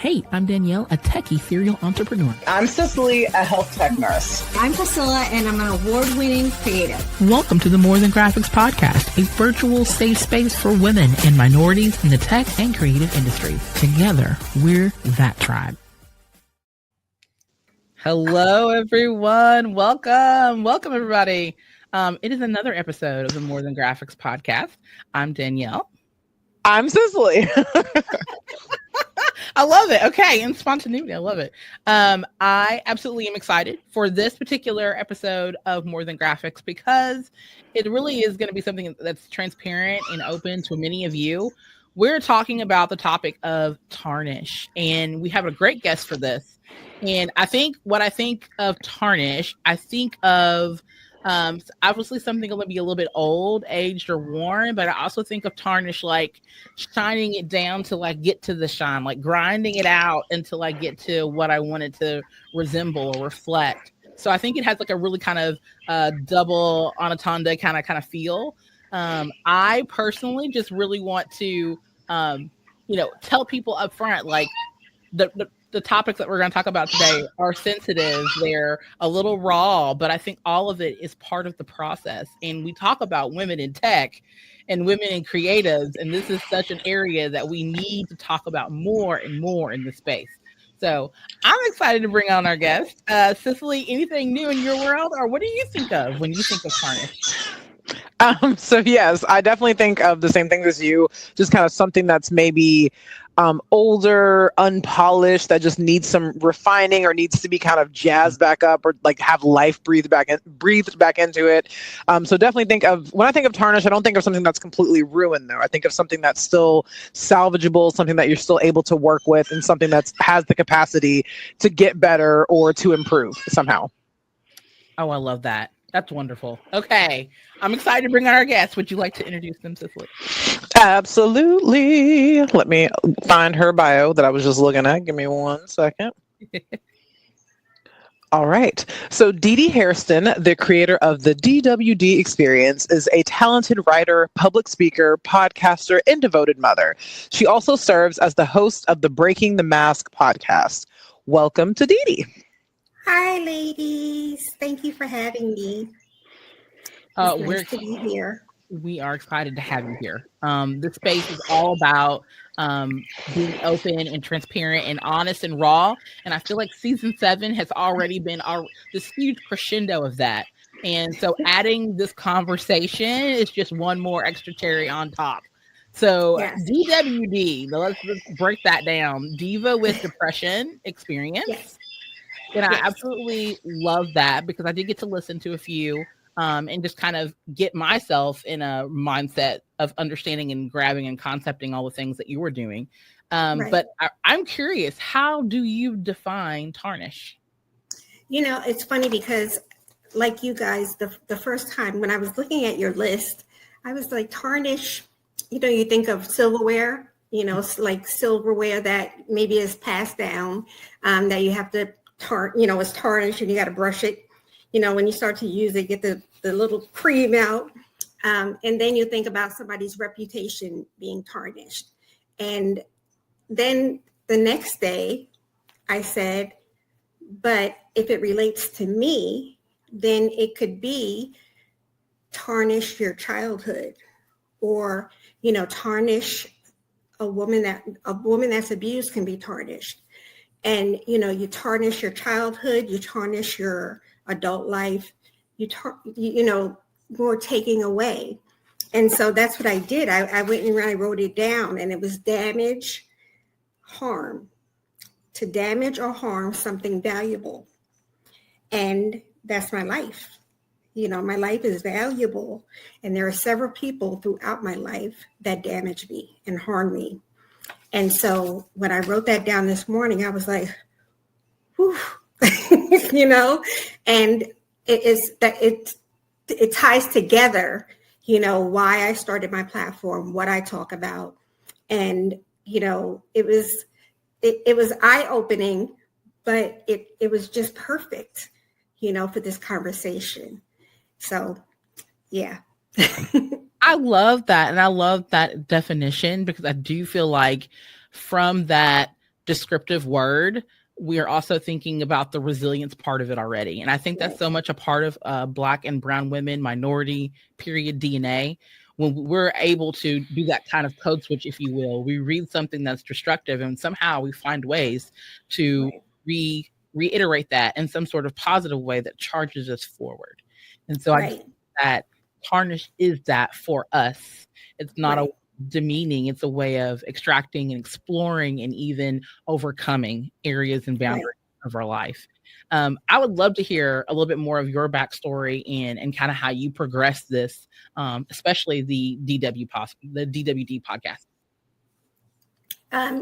Hey, I'm Danielle, a techie serial entrepreneur. I'm Cicely, a health tech nurse. I'm Priscilla, and I'm an award-winning creative. Welcome to the More Than Graphics podcast, a virtual safe space for women and minorities in the tech and creative industries. Together, we're that tribe. Hello, everyone. Welcome, everybody. It is another episode of the More Than Graphics podcast. I'm Danielle. I'm Cicely. I love it. Okay. And spontaneity. I love it. I absolutely am excited for this particular episode of More Than Graphics because it really is going to be something that's transparent and open to many of you. We're talking about the topic of tarnish, and we have a great guest for this. And I think when I think of tarnish, I think of obviously something going to be a little bit old, aged, or worn, but I also think of tarnish like shining it down to like get to the shine, like grinding it out until I get to what I want it to resemble or reflect. So I think it has like a really kind of double entendre kind of feel. I personally just really want to, tell people up front, like the topics that we're going to talk about today are sensitive. They're a little raw, but I think all of it is part of the process. And we talk about women in tech and women in creatives, and this is such an area that we need to talk about more and more in this space. So I'm excited to bring on our guest. Cicely, anything new in your world, or what do you think of when you think of tarnish? So yes, I definitely think of the same things as you, just kind of something that's maybe older, unpolished, that just needs some refining or needs to be kind of jazzed back up or like have life breathed back into it. So definitely when I think of tarnish, I don't think of something that's completely ruined though. I think of something that's still salvageable, something that you're still able to work with, and something that has the capacity to get better or to improve somehow. Oh, I love that. That's wonderful. Okay. I'm excited to bring on our guests. Would you like to introduce them, Cicely? Absolutely. Let me find her bio that I was just looking at. Give me 1 second. All right. So Didi Hairston, the creator of the DWD Experience, is a talented writer, public speaker, podcaster, and devoted mother. She also serves as the host of the Breaking the Mask podcast. Welcome to Didi. Hi, ladies. Thank you for having me. It's nice to be here. We are excited to have you here. This space is all about being open and transparent and honest and raw. And I feel like season 7 has already been this huge crescendo of that. And so adding this conversation is just one more extra cherry on top. So yes. DWD, let's break that down. Diva with Depression Experience. Yes. And yes. I absolutely love that because I did get to listen to a few and just kind of get myself in a mindset of understanding and grabbing and concepting all the things that you were doing. Right. But I'm curious, how do you define tarnish? It's funny because like you guys, the first time when I was looking at your list, I was like, tarnish, you think of silverware, it's like silverware that maybe is passed down, that you have to it's tarnished and you got to brush it. When you start to use it, get the little cream out. And then you think about somebody's reputation being tarnished. And then the next day I said, but if it relates to me, then it could be tarnish your childhood or, tarnish a woman that's abused can be tarnished. And, you tarnish your childhood, you tarnish your adult life, more taking away. And so that's what I did. I went and I wrote it down, and it was damage, harm, to damage or harm something valuable. And that's my life. My life is valuable. And there are several people throughout my life that damaged me and harmed me. And so when I wrote that down this morning, I was like, whew, and it ties together, why I started my platform, what I talk about. And, it was eye-opening, but it was just perfect, for this conversation. So, yeah. I love that. And I love that definition because I do feel like from that descriptive word, we are also thinking about the resilience part of it already. And I think that's so much a part of Black and brown women, minority, period, DNA. When we're able to do that kind of code switch, if you will, we read something that's destructive and somehow we find ways to reiterate that in some sort of positive way that charges us forward. And so I think that Tarnish is that for us. It's not a demeaning, it's a way of extracting and exploring and even overcoming areas and boundaries of our life. I would love to hear a little bit more of your backstory and kind of how you progressed this, especially the DWD podcast.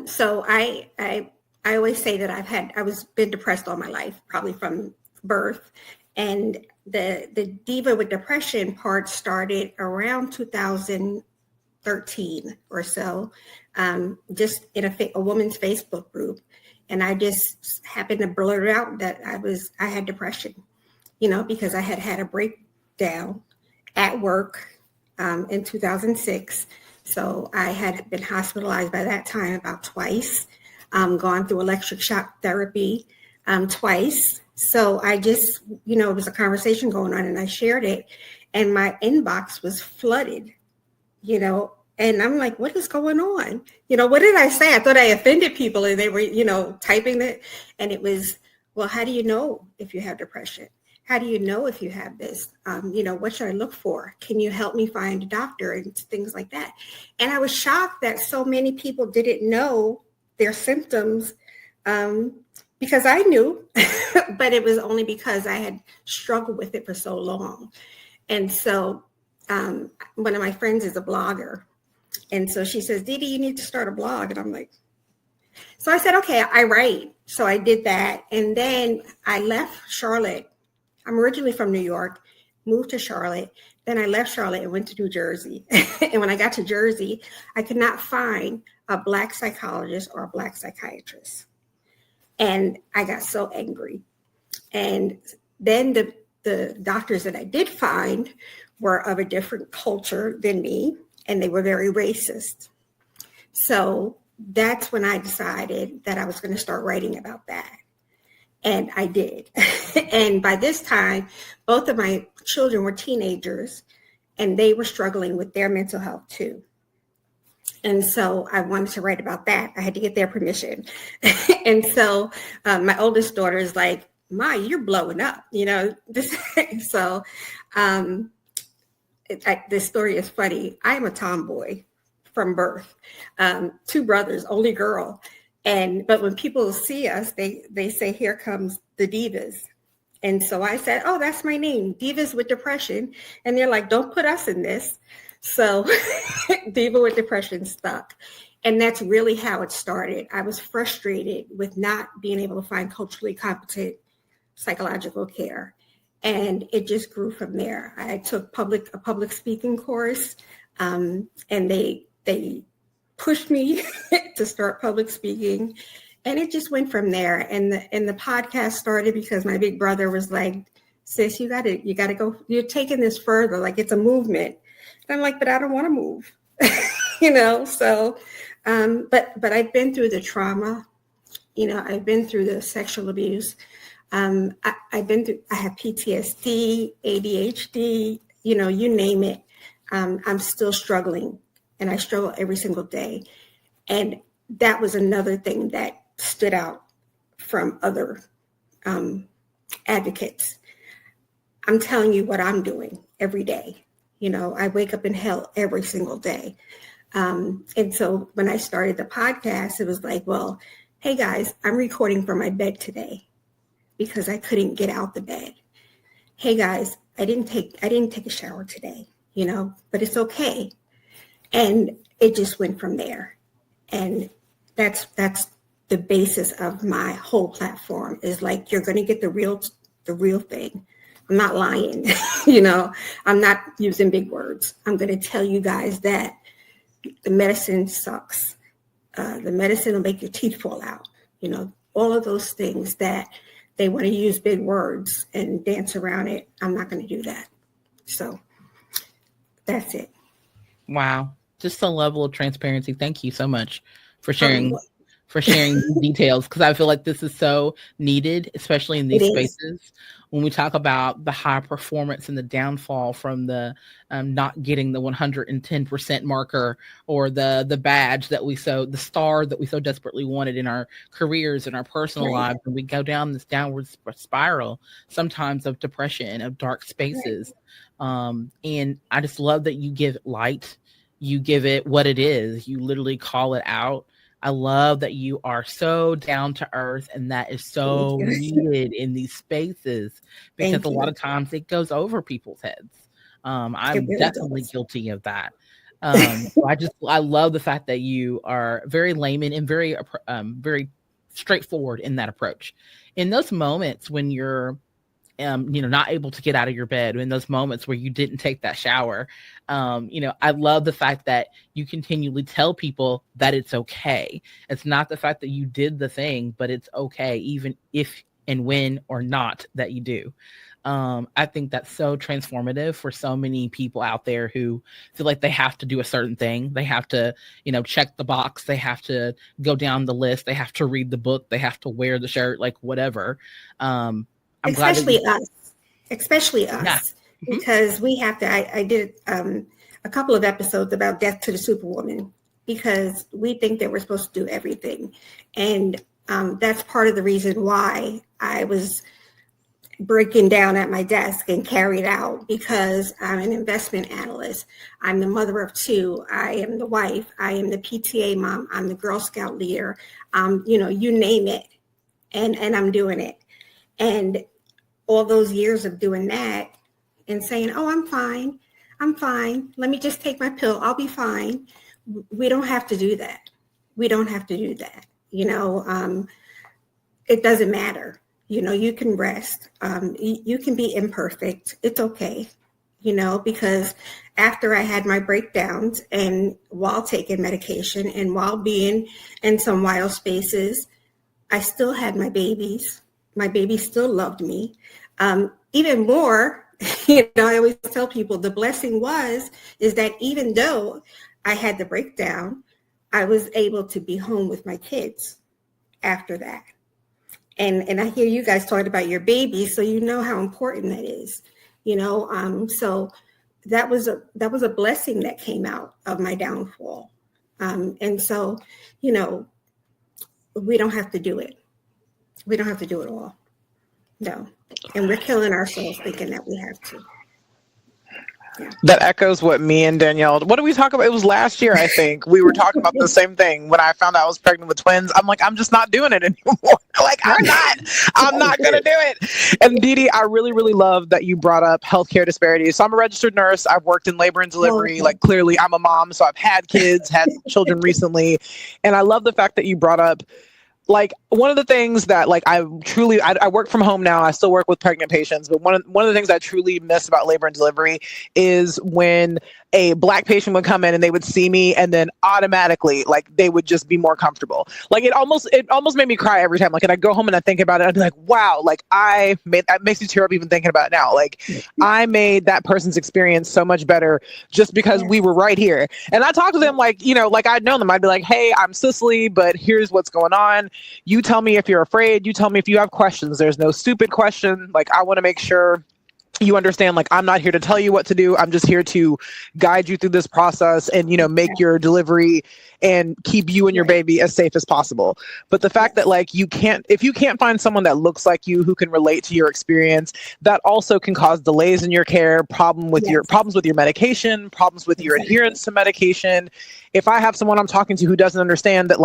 So I always say that I was been depressed all my life, probably from birth. And the diva with depression part started around 2013 or so, just in a woman's Facebook group. And I just happened to blurt out that I had depression, because I had a breakdown at work in 2006. So I had been hospitalized by that time about twice, gone through electric shock therapy twice. So I just, it was a conversation going on and I shared it and my inbox was flooded, and I'm like, what is going on? What did I say? I thought I offended people and they were, typing it. And it was, well, how do you know if you have depression? How do you know if you have this? What should I look for? Can you help me find a doctor and things like that? And I was shocked that so many people didn't know their symptoms because I knew, but it was only because I had struggled with it for so long. And so one of my friends is a blogger. And so she says, Didi, you need to start a blog. And I'm like, so I said, okay, I write. So I did that. And then I left Charlotte. I'm originally from New York, moved to Charlotte. Then I left Charlotte and went to New Jersey. And when I got to Jersey, I could not find a Black psychologist or a Black psychiatrist. And I got so angry. And then the doctors that I did find were of a different culture than me, and they were very racist. So that's when I decided that I was going to start writing about that. And I did. And by this time, both of my children were teenagers, and they were struggling with their mental health too. And so I wanted to write about that. I had to get their permission. And so my oldest daughter is like, Ma, you're blowing up, So this story is funny. I am a tomboy from birth, 2 brothers, only girl. But when people see us, they say, here comes the divas. And so I said, oh, that's my name, Divas with Depression. And they're like, don't put us in this. So Diva with Depression stuck. And that's really how it started. I was frustrated with not being able to find culturally competent psychological care. And it just grew from there. I took a public speaking course, and they pushed me to start public speaking. And it just went from there. And the podcast started because my big brother was like, sis, you gotta go, you're taking this further, like it's a movement. And I'm like, but I don't want to move, so, but I've been through the trauma, I've been through the sexual abuse. I have PTSD, ADHD, you name it. I'm still struggling, and I struggle every single day. And that was another thing that stood out from other advocates. I'm telling you what I'm doing every day. I wake up in hell every single day. And so when I started the podcast, it was like, well, hey guys, I'm recording from my bed today because I couldn't get out the bed. Hey guys, I didn't take a shower today, but it's okay. And it just went from there. And that's the basis of my whole platform, is like, you're going to get the real thing. I'm not lying, I'm not using big words. I'm going to tell you guys that the medicine sucks. The medicine will make your teeth fall out. All of those things that they want to use big words and dance around it. I'm not going to do that. So that's it. Wow. Just a level of transparency. Thank you so much for sharing for sharing these details, because I feel like this is so needed, especially in these spaces. When we talk about the high performance and the downfall from the not getting the 110% marker, or the badge that the star that we so desperately wanted in our careers and our personal lives, and we go down this downward spiral sometimes of depression, of dark spaces. And I just love that you give it light, you give it what it is, you literally call it out. I love that you are so down to earth, and that is so needed in these spaces, because a lot of times it goes over people's heads. I'm really definitely guilty of that. I love the fact that you are very layman and very straightforward in that approach. In those moments when you're not able to get out of your bed, in those moments where you didn't take that shower, I love the fact that you continually tell people that it's okay. It's not the fact that you did the thing, but it's okay, even if and when or not that you do. I think that's so transformative for so many people out there who feel like they have to do a certain thing. They have to, check the box. They have to go down the list. They have to read the book. They have to wear the shirt, like whatever. Especially us, because we have to. I did a couple of episodes about Death to the Superwoman, because we think that we're supposed to do everything, and that's part of the reason why I was breaking down at my desk and carried out, because I'm an investment analyst. I'm the mother of two. I am the wife. I am the PTA mom. I'm the Girl Scout leader. You name it, and I'm doing it. And all those years of doing that and saying, oh, I'm fine. Let me just take my pill. I'll be fine. We don't have to do that. It doesn't matter. You can rest. You can be imperfect. It's okay. Because after I had my breakdowns, and while taking medication and while being in some wild spaces, I still had my babies. My baby still loved me. Even more, I always tell people the blessing is that even though I had the breakdown, I was able to be home with my kids after that. And I hear you guys talking about your baby, so you know how important that is. So that was a blessing that came out of my downfall. And so, we don't have to do it. We don't have to do it all. No. And we're killing ourselves thinking that we have to. Yeah. That echoes what me and Danielle, what did we talk about? It was last year, I think. We were talking about the same thing. When I found out I was pregnant with twins, I'm like, I'm just not doing it anymore. I'm not going to do it. And Didi, I really, really love that you brought up healthcare disparities. So I'm a registered nurse. I've worked in labor and delivery. Clearly I'm a mom. So I've had kids, had children recently. And I love the fact that you brought up, one of the things that I work from home now. I still work with pregnant patients, but one of the things I truly miss about labor and delivery is when a Black patient would come in and they would see me, and then automatically they would just be more comfortable. It almost made me cry every time. And I go home and I think about it, I'd be like, wow, that makes me tear up even thinking about it now. I made that person's experience so much better just because we were right here. And I talked to them I'd known them. I'd be like, hey, I'm Cicely, but here's what's going on. You tell me if you're afraid. You tell me if you have questions. There's no stupid question. I want to make sure you understand, I'm not here to tell you what to do. I'm just here to guide you through this process and, make your delivery and keep you and your baby as safe as possible. But the fact that if you can't find someone that looks like you, who can relate to your experience, that also can cause delays in your care, problems with your medication, problems with your adherence to medication. If I have someone I'm talking to who doesn't understand that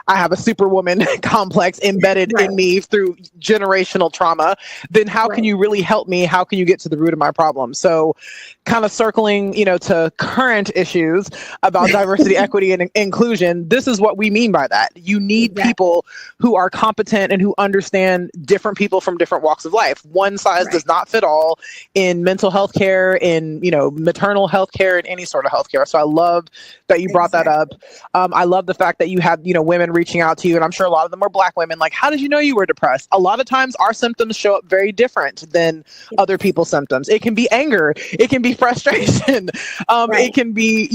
I have a superwoman complex embedded in me through generational trauma, then how can you really help me? How can you get to the root of my problem? So kind of circling, to current issues about diversity, equity, and inclusion, this is what we mean by that. You need people who are competent and who understand different people from different walks of life. One size does not fit all in mental health care, in, maternal health care, and any sort of health care. So I love that you brought that up. I love the fact that you have, women reaching out to you, and I'm sure a lot of them are Black women. How did you know you were depressed? A lot of times our symptoms show up very different than other people's people's symptoms. It can be anger. It can be frustration. It can be,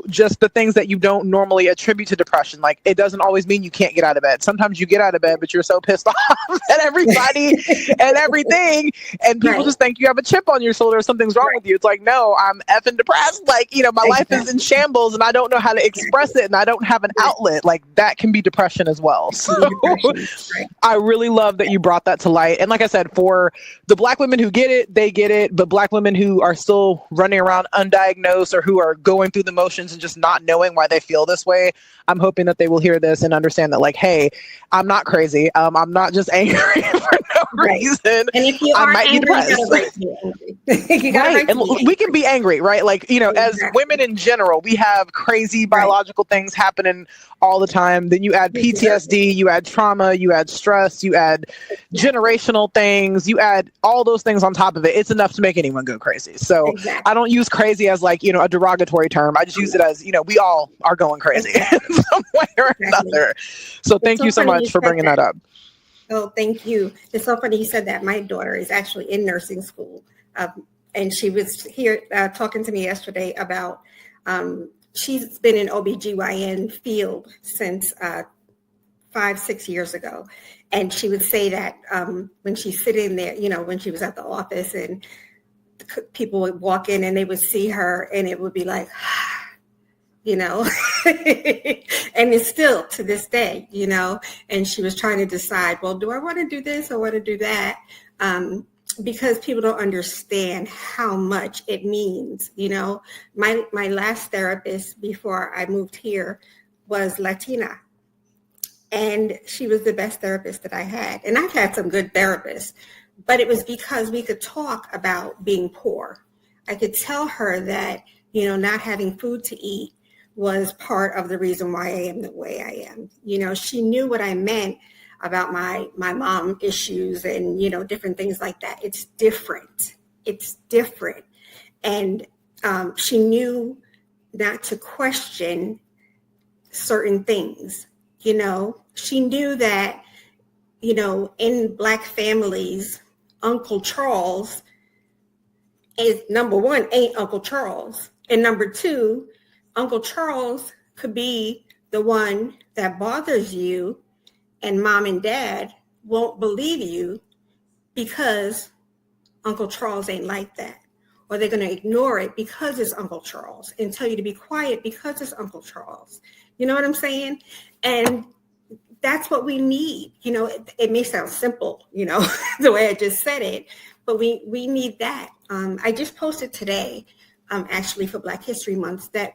just the things that you don't normally attribute to depression. Like, it doesn't always mean you can't get out of bed. Sometimes you get out of bed, but you're so pissed off at everybody and everything. And people just think you have a chip on your shoulder or something's wrong with you. It's like, no, I'm effing depressed. Like, my life is in shambles and I don't know how to express it and I don't have an outlet. Like, that can be depression as well. So I really love that you brought that to light. And like I said, for the Black women who get it, they get it. But Black women who are still running around undiagnosed or who are going through the motions and just not knowing why they feel this way, I'm hoping that they will hear this and understand that, like, hey, I'm not crazy. I'm not just angry for no reason. And if you I might be depressed. Right. And we can be angry, right? Like, as women in general, we have crazy biological things happening all the time. Then you add PTSD, you add trauma, you add stress, you add generational things, you add all those things on top of it. It's enough to make anyone go crazy. So I don't use crazy as like, a derogatory term. I just use it as, we all are going crazy in some way or another. So thank you so much for bringing that up. Oh, thank you. It's so funny you said that. My daughter is actually in nursing school. And she was here talking to me yesterday about, she's been in OBGYN field since 5-6 years ago. And she would say that when she's sitting there, when she was at the office and people would walk in and they would see her and it would be like, and it's still to this day, and she was trying to decide, well, do I want to do this or want to do that? Because people don't understand how much it means. My last therapist before I moved here was Latina, and she was the best therapist that I had. And I've had some good therapists, but it was because we could talk about being poor. I could tell her that, not having food to eat was part of the reason why I am the way I am. She knew what I meant about my mom issues and, different things like that. It's different. And she knew not to question certain things. She knew that, in Black families, Uncle Charles is number one, ain't Uncle Charles. And number two, Uncle Charles could be the one that bothers you, and mom and dad won't believe you because Uncle Charles ain't like that. Or they're going to ignore it because it's Uncle Charles and tell you to be quiet because it's Uncle Charles. You know what I'm saying? And that's what we need. It may sound simple, the way I just said it, but we need that. I just posted today, actually for Black History Month, that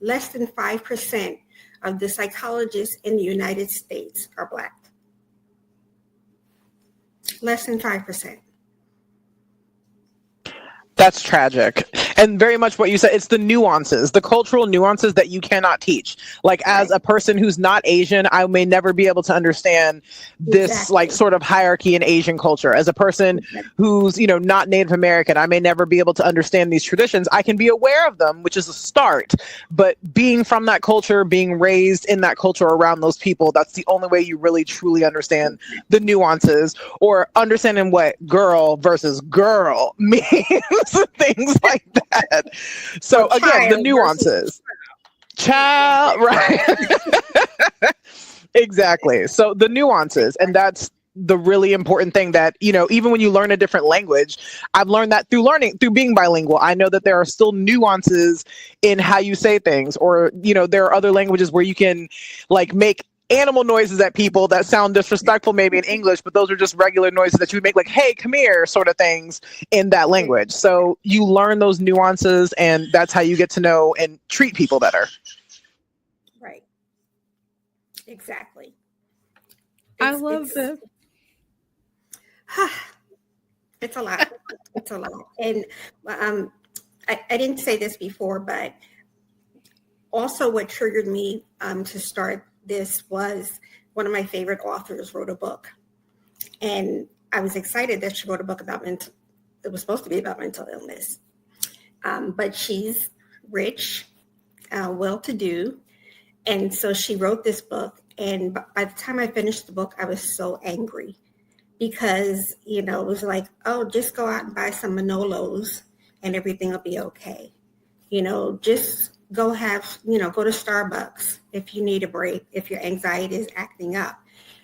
less than 5% of the psychologists in the United States are Black. Less than 5%. That's tragic. And very much what you said, it's the nuances, the cultural nuances that you cannot teach. Like, as a person who's not Asian, I may never be able to understand this like sort of hierarchy in Asian culture. As a person who's, not Native American, I may never be able to understand these traditions. I can be aware of them, which is a start. But being from that culture, being raised in that culture around those people, that's the only way you really truly understand the nuances, or understanding what girl versus girl means. Things like that. So again, the nuances. Child, right? Exactly. So the nuances, and that's the really important thing that, even when you learn a different language, I've learned that through being bilingual. I know that there are still nuances in how you say things, or, there are other languages where you can like make animal noises at people that sound disrespectful maybe in English, but those are just regular noises that you would make, like, hey, come here, sort of things in that language. So you learn those nuances, and that's how you get to know and treat people better. Right. Exactly. I love this. It's a lot. It's a lot. And I didn't say this before, but also what triggered me to start this was one of my favorite authors wrote a book. And I was excited that she wrote a book about it was supposed to be about mental illness. But she's rich, well-to-do. And so she wrote this book. And by the time I finished the book, I was so angry because, it was like, oh, just go out and buy some Manolos and everything will be okay. Just go go to Starbucks if you need a break, if your anxiety is acting up.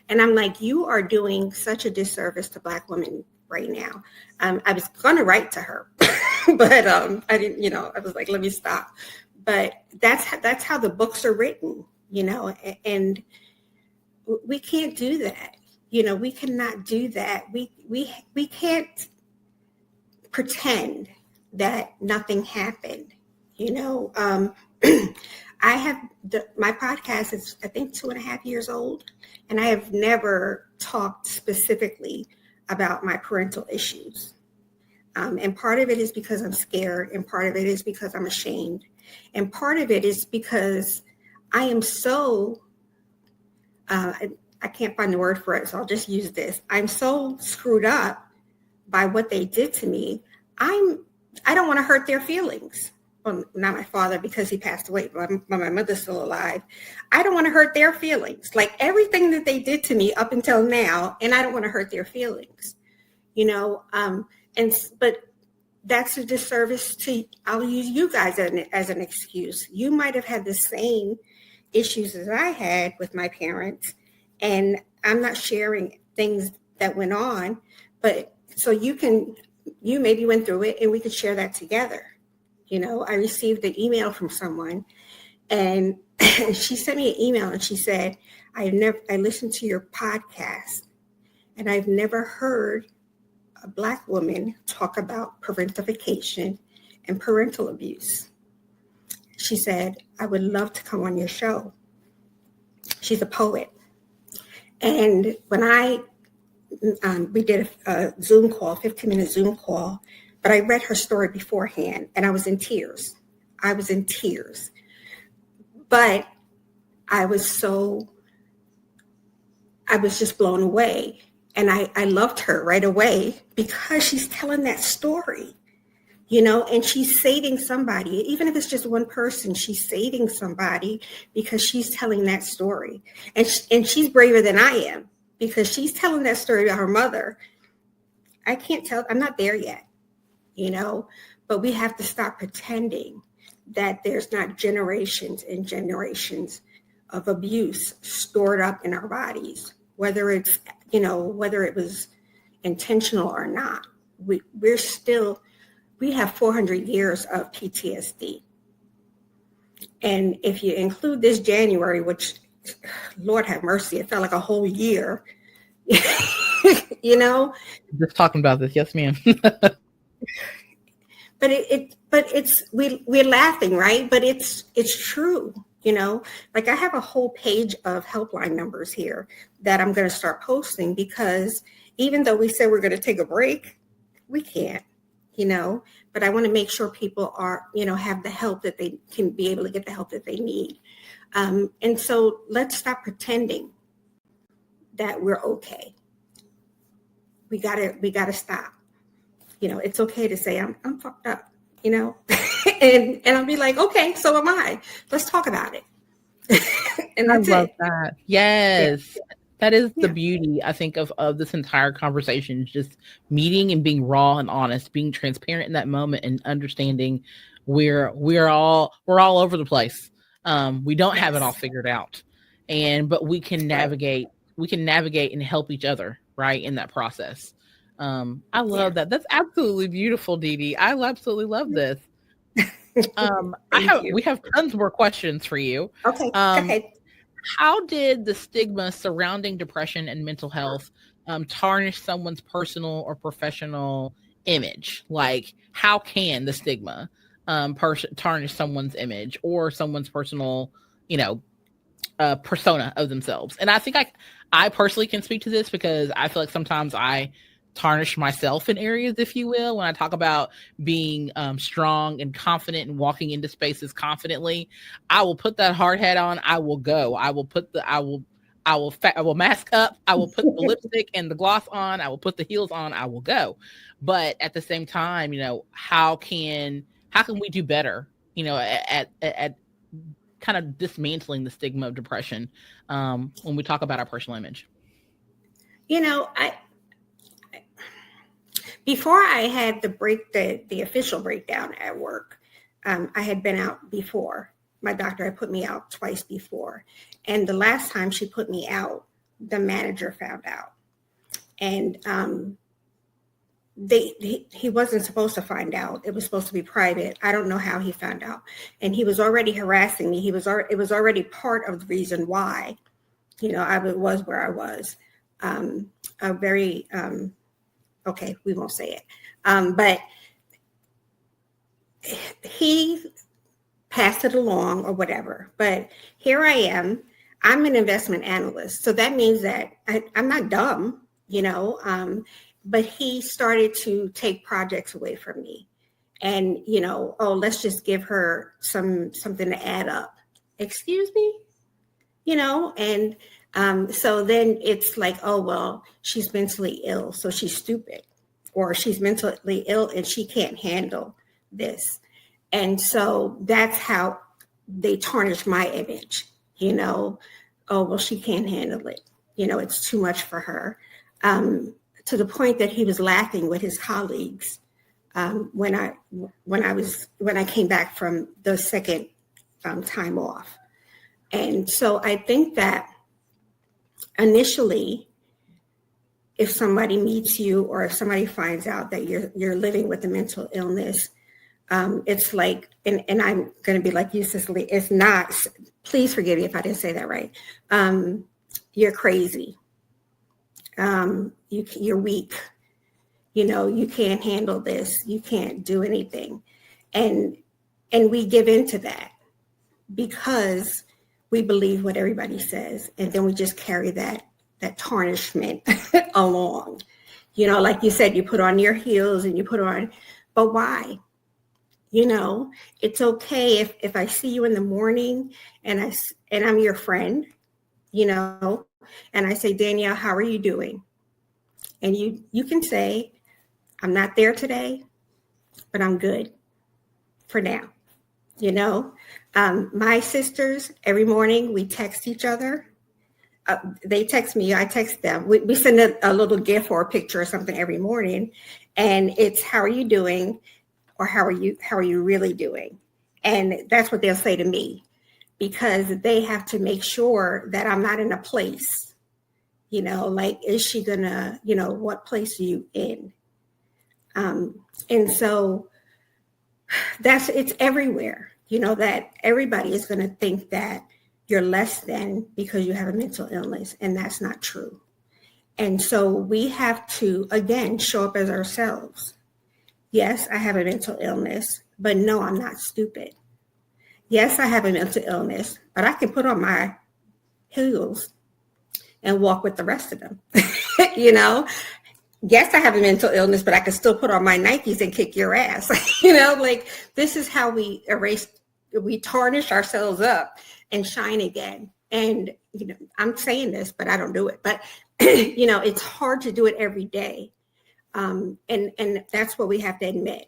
And I'm like, you are doing such a disservice to Black women right now. I was going to write to her, but I didn't, I was like, let me stop. But that's how the books are written, and we can't do that. We cannot do that. We can't pretend that nothing happened. I have my podcast is, I think, 2.5 years old, and I have never talked specifically about my parental issues. And part of it is because I'm scared, and part of it is because I'm ashamed, and part of it is because I am so, I can't find the word for it, so I'll just use this. I'm so screwed up by what they did to me. I don't want to hurt their feelings. Well, not my father, because he passed away, but my mother's still alive. I don't want to hurt their feelings. Like everything that they did to me up until now, and I don't want to hurt their feelings, but that's a disservice to, I'll use you guys as an excuse. You might have had the same issues as I had with my parents, and I'm not sharing things that went on, but so you maybe went through it and we could share that together. I received an email from someone, and she sent me an email and she said, I listened to your podcast, and I've never heard a Black woman talk about parentification and parental abuse. She said, I would love to come on your show. She's a poet. And when we did a Zoom call, 15-minute Zoom call, but I read her story beforehand, and I was in tears. But I was just blown away. And I loved her right away because she's telling that story, and she's saving somebody. Even if it's just one person, she's saving somebody because she's telling that story. And she's braver than I am because she's telling that story about her mother. I can't tell. I'm not there yet. But we have to stop pretending that there's not generations and generations of abuse stored up in our bodies, whether it was intentional or not. We have 400 years of PTSD. And if you include this January, which, Lord have mercy, it felt like a whole year, Just talking about this. Yes, ma'am. But we're laughing, right? But it's true, like I have a whole page of helpline numbers here that I'm going to start posting, because even though we said we're going to take a break, we can't, but I want to make sure people are, have the help that they can be able to get the help that they need. And so let's stop pretending that we're okay. We gotta stop. It's okay to say I'm fucked up, and I'll be like, okay, so am I. Let's talk about it. And that's I love that. Yes. Yeah. That is the beauty, I think, of this entire conversation, just meeting and being raw and honest, being transparent in that moment, and understanding we're all over the place. We don't have it all figured out, but we can navigate. We can navigate and help each other, right, in that process. I love that. That's absolutely beautiful, Didi. I absolutely love this. We have tons more questions for you. Okay. Okay. How did the stigma surrounding depression and mental health tarnish someone's personal or professional image? Like, how can the stigma tarnish someone's image or someone's personal, persona of themselves? And I think I personally can speak to this because I feel like sometimes I tarnish myself in areas, if you will, when I talk about being strong and confident and walking into spaces confidently. I will put that hard hat on. I will go. I will mask up. I will put the lipstick and the gloss on. I will put the heels on. I will go. But at the same time, how can we do better? At kind of dismantling the stigma of depression when we talk about our personal image. Before I had the official breakdown at work, I had been out before. My doctor had put me out twice before. And the last time she put me out, the manager found out. And he wasn't supposed to find out. It was supposed to be private. I don't know how he found out. And he was already harassing me. It was already part of the reason why, I was where I was. A very, okay, we won't say it. But he passed it along or whatever. But here I am. I'm an investment analyst. So that means that I'm not dumb, but he started to take projects away from me. And, let's just give her something to add up. Excuse me? And so then it's like, oh, well, she's mentally ill, so she's stupid. Or she's mentally ill and she can't handle this. And so that's how they tarnish my image, oh, well, she can't handle it. It's too much for her. To the point that he was laughing with his colleagues when I came back from the second time off. And so I think that initially, if somebody meets you or if somebody finds out that you're living with a mental illness, it's like, and I'm going to be like you, Cicely, it's not, please forgive me if I didn't say that right. You're crazy. You're weak. You can't handle this. You can't do anything. And we give into that because we believe what everybody says. And then we just carry that tarnishment along. Like you said, you put on your heels and you put on, but why? It's okay if I see you in the morning and I'm your friend, and I say, Danielle, how are you doing? And you can say, I'm not there today, but I'm good for now. My sisters, every morning we text each other. They text me, I text them. We send a little GIF or a picture or something every morning. And it's, how are you doing? Or how are you really doing? And that's what they'll say to me, because they have to make sure that I'm not in a place, like, is she gonna, what place are you in? And so it's everywhere, that everybody is going to think that you're less than because you have a mental illness, and that's not true. And so we have to, again, show up as ourselves. Yes, I have a mental illness, but no, I'm not stupid. Yes, I have a mental illness, but I can put on my heels and walk with the rest of them. Yes, I have a mental illness, but I can still put on my Nikes and kick your ass. Like, this is how we tarnish ourselves up and shine again. And, I'm saying this, but I don't do it. But, it's hard to do it every day. And that's what we have to admit.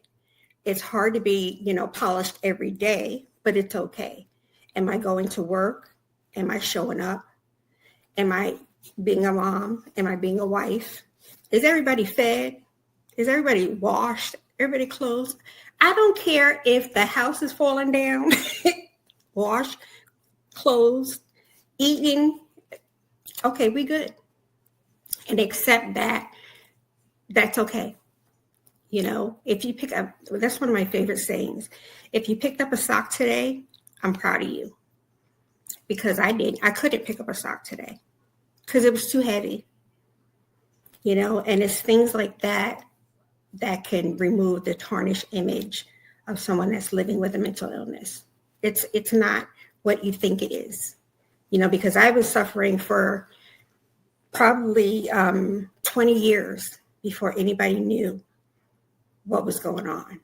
It's hard to be, polished every day, but it's okay. Am I going to work? Am I showing up? Am I being a mom? Am I being a wife? Is everybody fed? Is everybody washed? Everybody clothed? I don't care if the house is falling down, washed, clothed, eating. Okay, we good. And accept that. That's okay. If you pick up, that's one of my favorite sayings. If you picked up a sock today, I'm proud of you. Because I couldn't pick up a sock today because it was too heavy. And it's things like that that can remove the tarnished image of someone that's living with a mental illness. It's not what you think it is, because I was suffering for probably 20 years before anybody knew what was going on.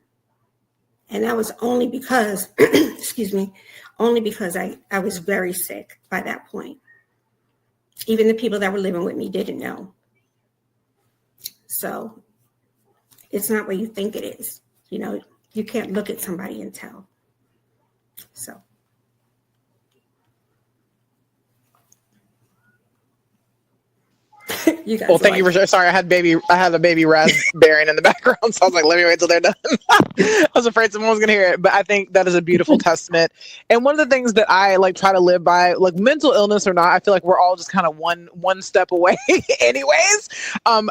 And that was only because, only because I was very sick by that point. Even the people that were living with me didn't know. So it's not what you think it is. You can't look at somebody and tell. So. You guys Well, thank you for sure. Sorry, I had a baby raspberry in the background, so I was like, let me wait till they're done. I was afraid someone was gonna hear it, but I think that is a beautiful testament. And one of the things that I like try to live by, like mental illness or not, I feel like we're all just kind of one step away, anyways.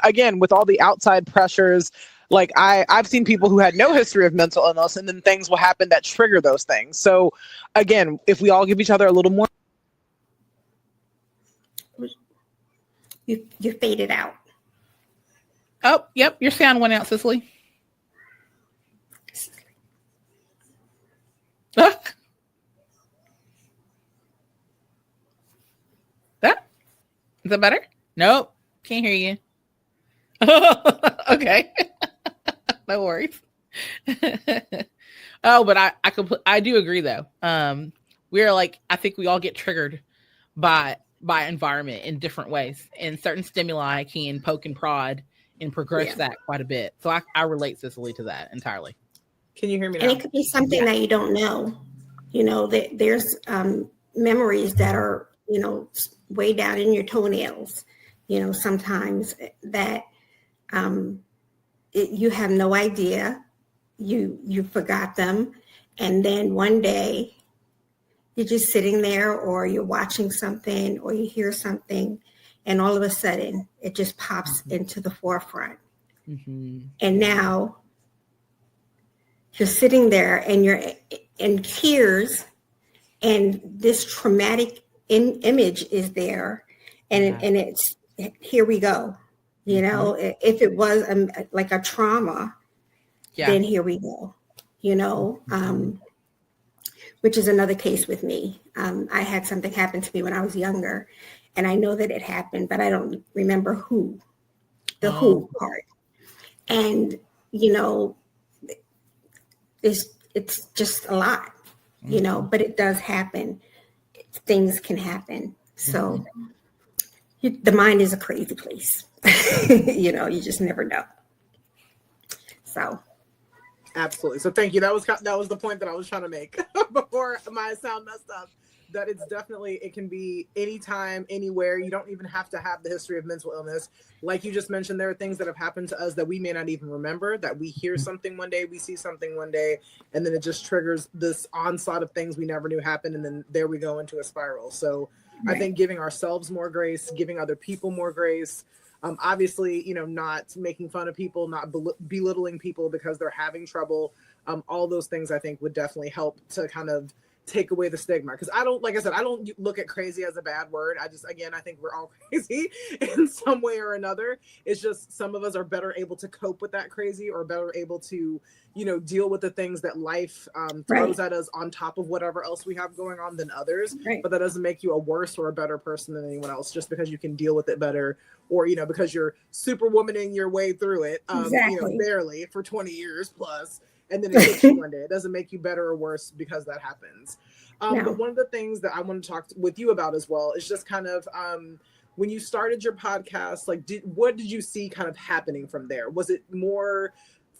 Again, with all the outside pressures. Like I've seen people who had no history of mental illness, and then things will happen that trigger those things. So, again, if we all give each other a little more. You faded out. Oh, yep. Your sound went out, Cicely. That is that better? Nope. Can't hear you. Okay. No worries. Oh, but I do agree though. We're like, I think we all get triggered by environment in different ways, and certain stimuli can poke and prod and progress that quite a bit. So I relate, Cicely, to that entirely. Can you hear me now? And it could be something that you don't know. You know, there's memories that are, you know, way down in your toenails, you know, sometimes that you have no idea. You forgot them. And then one day you're just sitting there, or you're watching something, or you hear something, and all of a sudden it just pops into the forefront. Mm-hmm. And now you're sitting there and you're in tears, and this traumatic image is there, and it's, here we go. You know, if it was like a trauma, then here we go, you know, which is another case with me. I had something happen to me when I was younger, and I know that it happened, but I don't remember who part. And, you know, it's just a lot, you know, but it does happen. Things can happen. So the mind is a crazy place. You know, you just never know. So. Absolutely. So thank you. That was the point that I was trying to make before my sound messed up. That it's definitely, it can be anytime, anywhere. You don't even have to have the history of mental illness. Like you just mentioned, there are things that have happened to us that we may not even remember, that we hear something one day, we see something one day, and then it just triggers this onslaught of things we never knew happened. And then there we go into a spiral. So I think giving ourselves more grace, giving other people more grace, obviously, you know, not making fun of people, not belittling people because they're having trouble. All those things I think would definitely help to kind of take away the stigma. Because I don't look at crazy as a bad word. I think we're all crazy in some way or another. It's just some of us are better able to cope with that crazy, or better able to, you know, deal with the things that life throws at us on top of whatever else we have going on than others. But that doesn't make you a worse or a better person than anyone else just because you can deal with it better, or, you know, because you're superwomaning your way through it, you know, barely for 20 years plus. And then it hits you one day. It doesn't make you better or worse because that happens. But one of the things that I want to talk with you about as well is just kind of when you started your podcast, like what did you see kind of happening from there? Was it more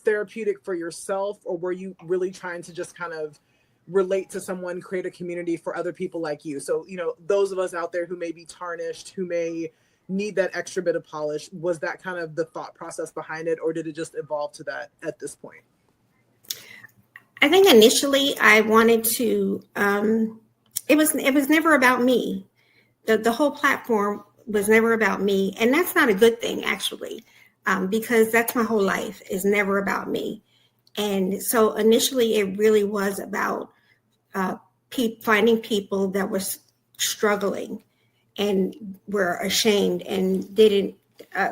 therapeutic for yourself, or were you really trying to just kind of relate to someone, create a community for other people like you? So, you know, those of us out there who may be tarnished, who may need that extra bit of polish, was that kind of the thought process behind it, or did it just evolve to that at this point? I think initially I wanted to, it was never about me. The whole platform was never about me. And that's not a good thing, actually, because that's my whole life, is never about me. And so initially it really was about finding people that were struggling and were ashamed and didn't,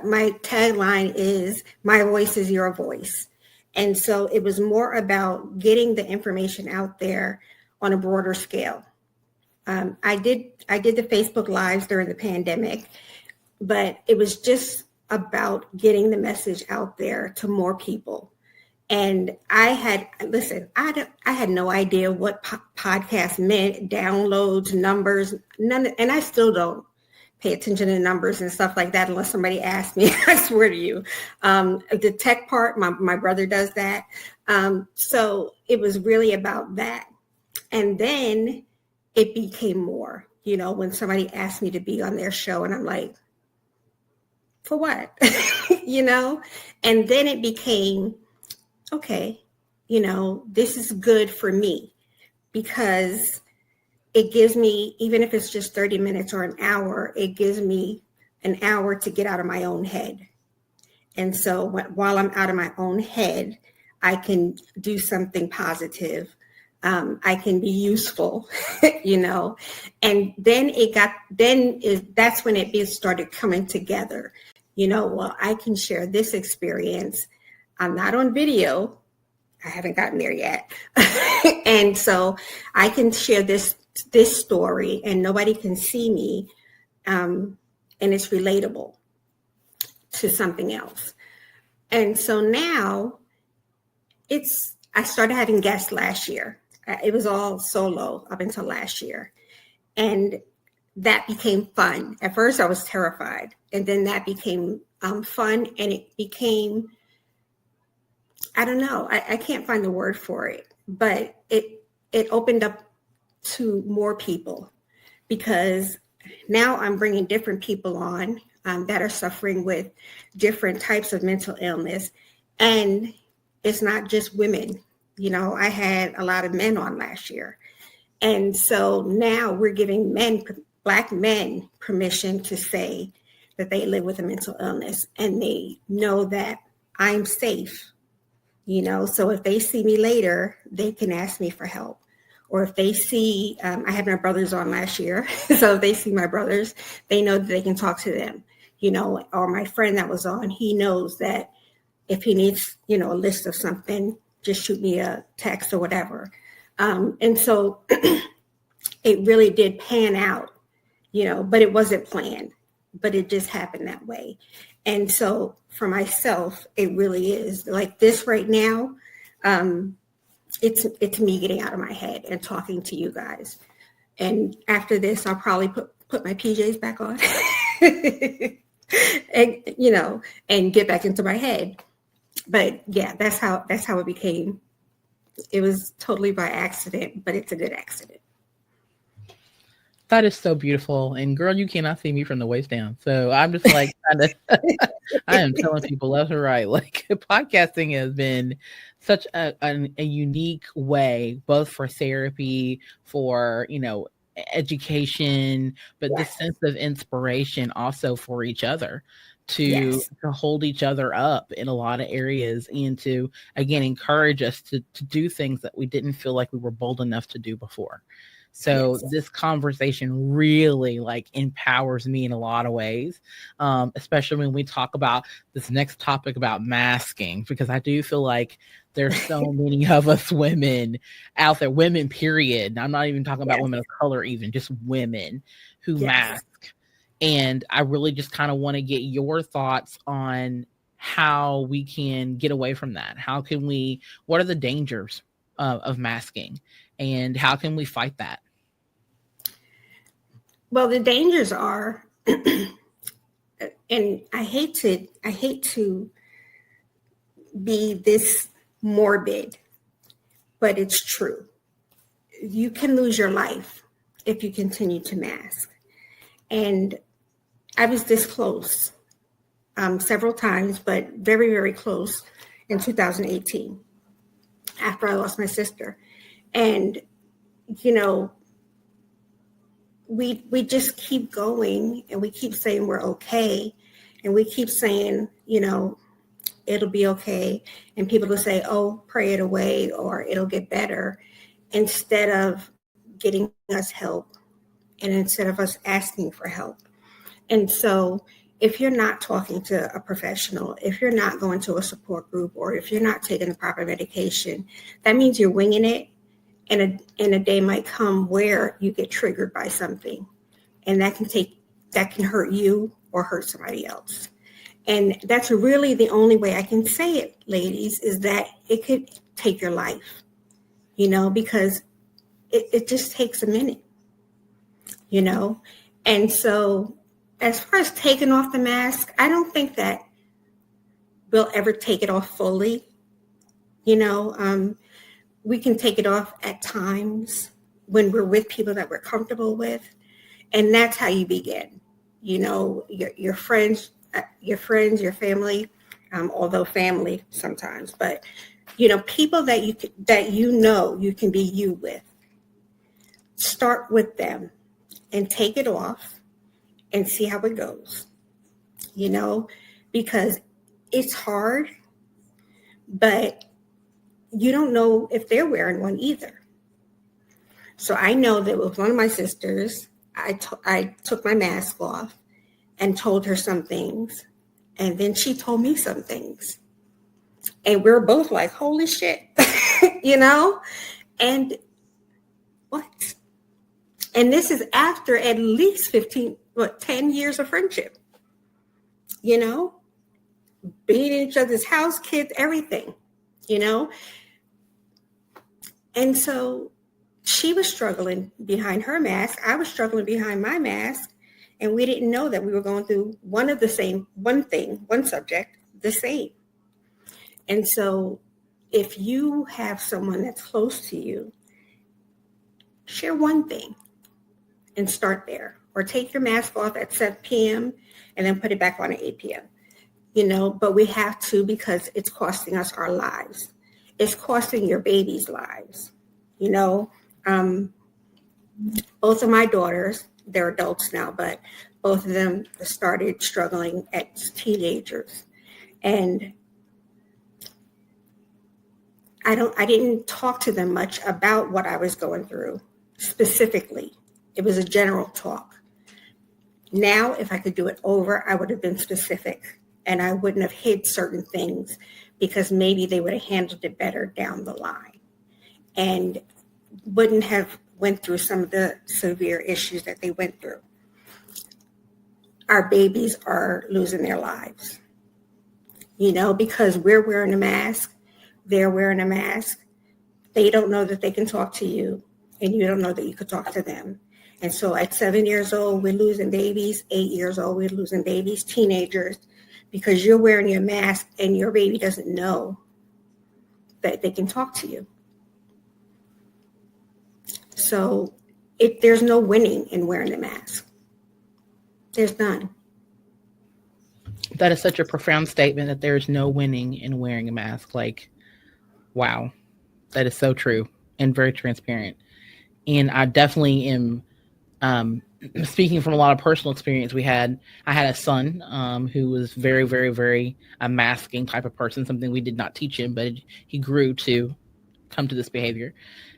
my tagline is, my voice is your voice. And so it was more about getting the information out there on a broader scale. I did the Facebook Lives during the pandemic, but it was just about getting the message out there to more people. And I had no idea what podcast meant, downloads, numbers, none, and I still don't pay attention to numbers and stuff like that unless somebody asks me. I swear to you. The tech part, my brother does that. So it was really about that. And then it became more, you know, when somebody asked me to be on their show, and I'm like, for what? And then it became, okay, this is good for me because it gives me, even if it's just 30 minutes or an hour, it gives me an hour to get out of my own head. And so while I'm out of my own head, I can do something positive. I can be useful, and then that's when it started coming together. Well, I can share this experience. I'm not on video. I haven't gotten there yet. And so I can share this story and nobody can see me. And it's relatable to something else. And so now I started having guests last year. It was all solo up until last year. And that became fun. At first I was terrified. And then that became fun. And it became, I don't know, I can't find the word for it, but it opened up to more people because now I'm bringing different people on that are suffering with different types of mental illness. And it's not just women. I had a lot of men on last year. And so now we're giving Black men, permission to say that they live with a mental illness and they know that I'm safe. So if they see me later, they can ask me for help. Or if they see, I had my brothers on last year. So if they see my brothers, they know that they can talk to them, or my friend that was on, he knows that if he needs, a list of something, just shoot me a text or whatever. And so it really did pan out, but it wasn't planned, but it just happened that way. And so for myself, it really is like this right now. It's me getting out of my head and talking to you guys. And after this, I'll probably put my PJs back on and, and get back into my head. But yeah, that's how it became. It was totally by accident, but it's a good accident. That is so beautiful. And girl, you cannot see me from the waist down. So I'm just like, I am telling people left and right, like podcasting has been such a unique way, both for therapy, for, education, but Yes. this sense of inspiration also for each other to Yes. hold each other up in a lot of areas and to, again, encourage us to do things that we didn't feel like we were bold enough to do before. So Yes. this conversation really empowers me in a lot of ways, especially when we talk about this next topic about masking, because I do feel like there's so many of us women out there, women, period. I'm not even talking about women of color, even just women who mask. And I really just kind of want to get your thoughts on how we can get away from that. What are the dangers of masking and how can we fight that? Well, the dangers are, and I hate to be this morbid, but it's true. You can lose your life if you continue to mask. And I was this close several times, but very, very close in 2018 after I lost my sister. And, we just keep going and we keep saying we're okay. And we keep saying, it'll be okay. And people will say, oh, pray it away or it'll get better, instead of getting us help and instead of us asking for help. And so if you're not talking to a professional, if you're not going to a support group, or if you're not taking the proper medication, that means you're winging it. And a day might come where you get triggered by something, and that can hurt you or hurt somebody else. And that's really the only way I can say it, ladies, is that it could take your life, because it just takes a minute, And so as far as taking off the mask, I don't think that we'll ever take it off fully. We can take it off at times when we're with people that we're comfortable with. And that's how you begin. Your friends, your friends, your family, although family sometimes, but people that you can be you with. Start with them and take it off and see how it goes. Because it's hard, but you don't know if they're wearing one either. So I know that with one of my sisters, I took my mask off and told her some things, and then she told me some things. And we're both like, holy shit, And what? And this is after at least 10 years of friendship, being in each other's house, kids, everything, And so she was struggling behind her mask. I was struggling behind my mask. And we didn't know that we were going through one subject, the same. And so if you have someone that's close to you, share one thing and start there. Or take your mask off at 7 p.m. and then put it back on at 8 p.m. But we have to, because it's costing us our lives. It's costing your babies' lives. Both of my daughters, they're adults now, but both of them started struggling as teenagers. And I didn't talk to them much about what I was going through specifically. It was a general talk. Now, if I could do it over, I would have been specific, and I wouldn't have hid certain things because maybe they would have handled it better down the line and wouldn't have went through some of the severe issues that they went through. Our babies are losing their lives, because we're wearing a mask, they're wearing a mask. They don't know that they can talk to you, and you don't know that you could talk to them. And so at 7 years old, we're losing babies. 8 years old, we're losing babies, teenagers, because you're wearing your mask and your baby doesn't know that they can talk to you. So there's no winning in wearing a mask. There's none. That is such a profound statement, that there's no winning in wearing a mask. Like, wow, that is so true and very transparent. And I definitely am speaking from a lot of personal experience. I had a son who was very, very, very a masking type of person, something we did not teach him, but he grew to come to this behavior.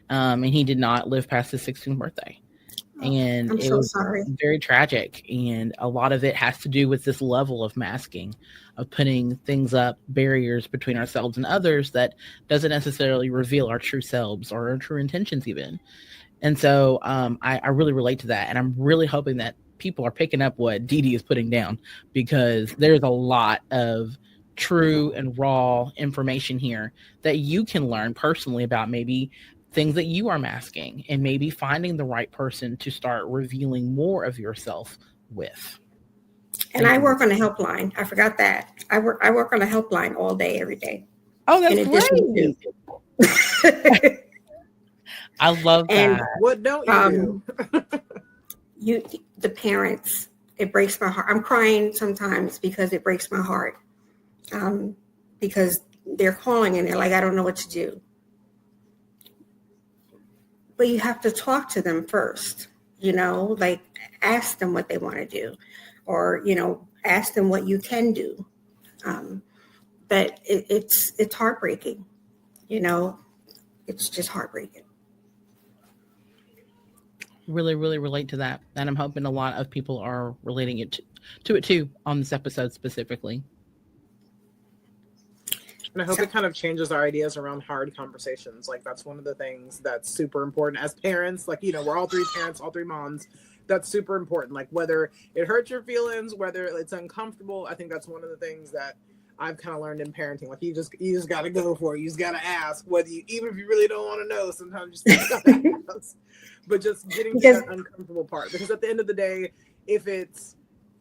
And he did not live past his 16th birthday. And I'm so sorry. Very tragic. And a lot of it has to do with this level of masking, of putting things up, barriers between ourselves and others that doesn't necessarily reveal our true selves or our true intentions even. And so I really relate to that. And I'm really hoping that people are picking up what Didi is putting down, because there's a lot of true and raw information here that you can learn personally about maybe things that you are masking, and maybe finding the right person to start revealing more of yourself with. And I work on a helpline. I forgot that. I work on a helpline all day, every day. Oh, that's great. I love that. And what don't you do? The parents, it breaks my heart. I'm crying sometimes because it breaks my heart. Because they're calling and they're like, I don't know what to do. But you have to talk to them first, like ask them what they want to do, or, ask them what you can do. But it's heartbreaking, it's just heartbreaking. Really, really relate to that. And I'm hoping a lot of people are relating it to it too on this episode specifically. And I hope it kind of changes our ideas around hard conversations. Like, that's one of the things that's super important as parents. Like, we're all three parents, all three moms. That's super important. Like, whether it hurts your feelings, whether it's uncomfortable, I think that's one of the things that I've kind of learned in parenting. Like, you just got to go for it. You just got to ask, even if you really don't want to know, sometimes you just got to ask. But just getting to that uncomfortable part. Because at the end of the day, if it's,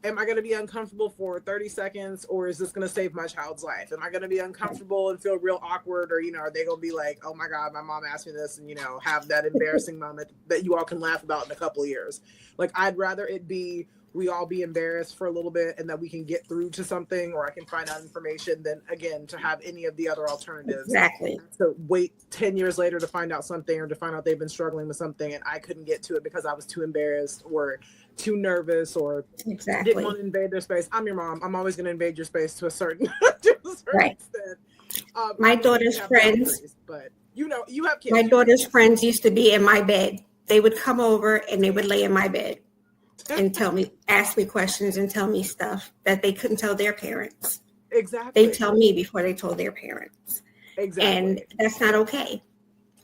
am I going to be uncomfortable for 30 seconds, or is this going to save my child's life? Am I going to be uncomfortable and feel real awkward, or, are they going to be like, oh my God, my mom asked me this, and, have that embarrassing moment that you all can laugh about in a couple of years? Like, I'd rather it be we all be embarrassed for a little bit and that we can get through to something, or I can find out information, than again to have any of the other alternatives. Exactly. So wait 10 years later to find out something, or to find out they've been struggling with something and I couldn't get to it because I was too embarrassed or too nervous or didn't want to invade their space. I'm your mom. I'm always going to invade your space to a certain, extent. My daughter's friends, but you have kids. My daughter's friends used to be in my bed. They would come over and they would lay in my bed and ask me questions and tell me stuff that they couldn't tell their parents. Exactly. They tell me before they told their parents. Exactly. And that's not okay.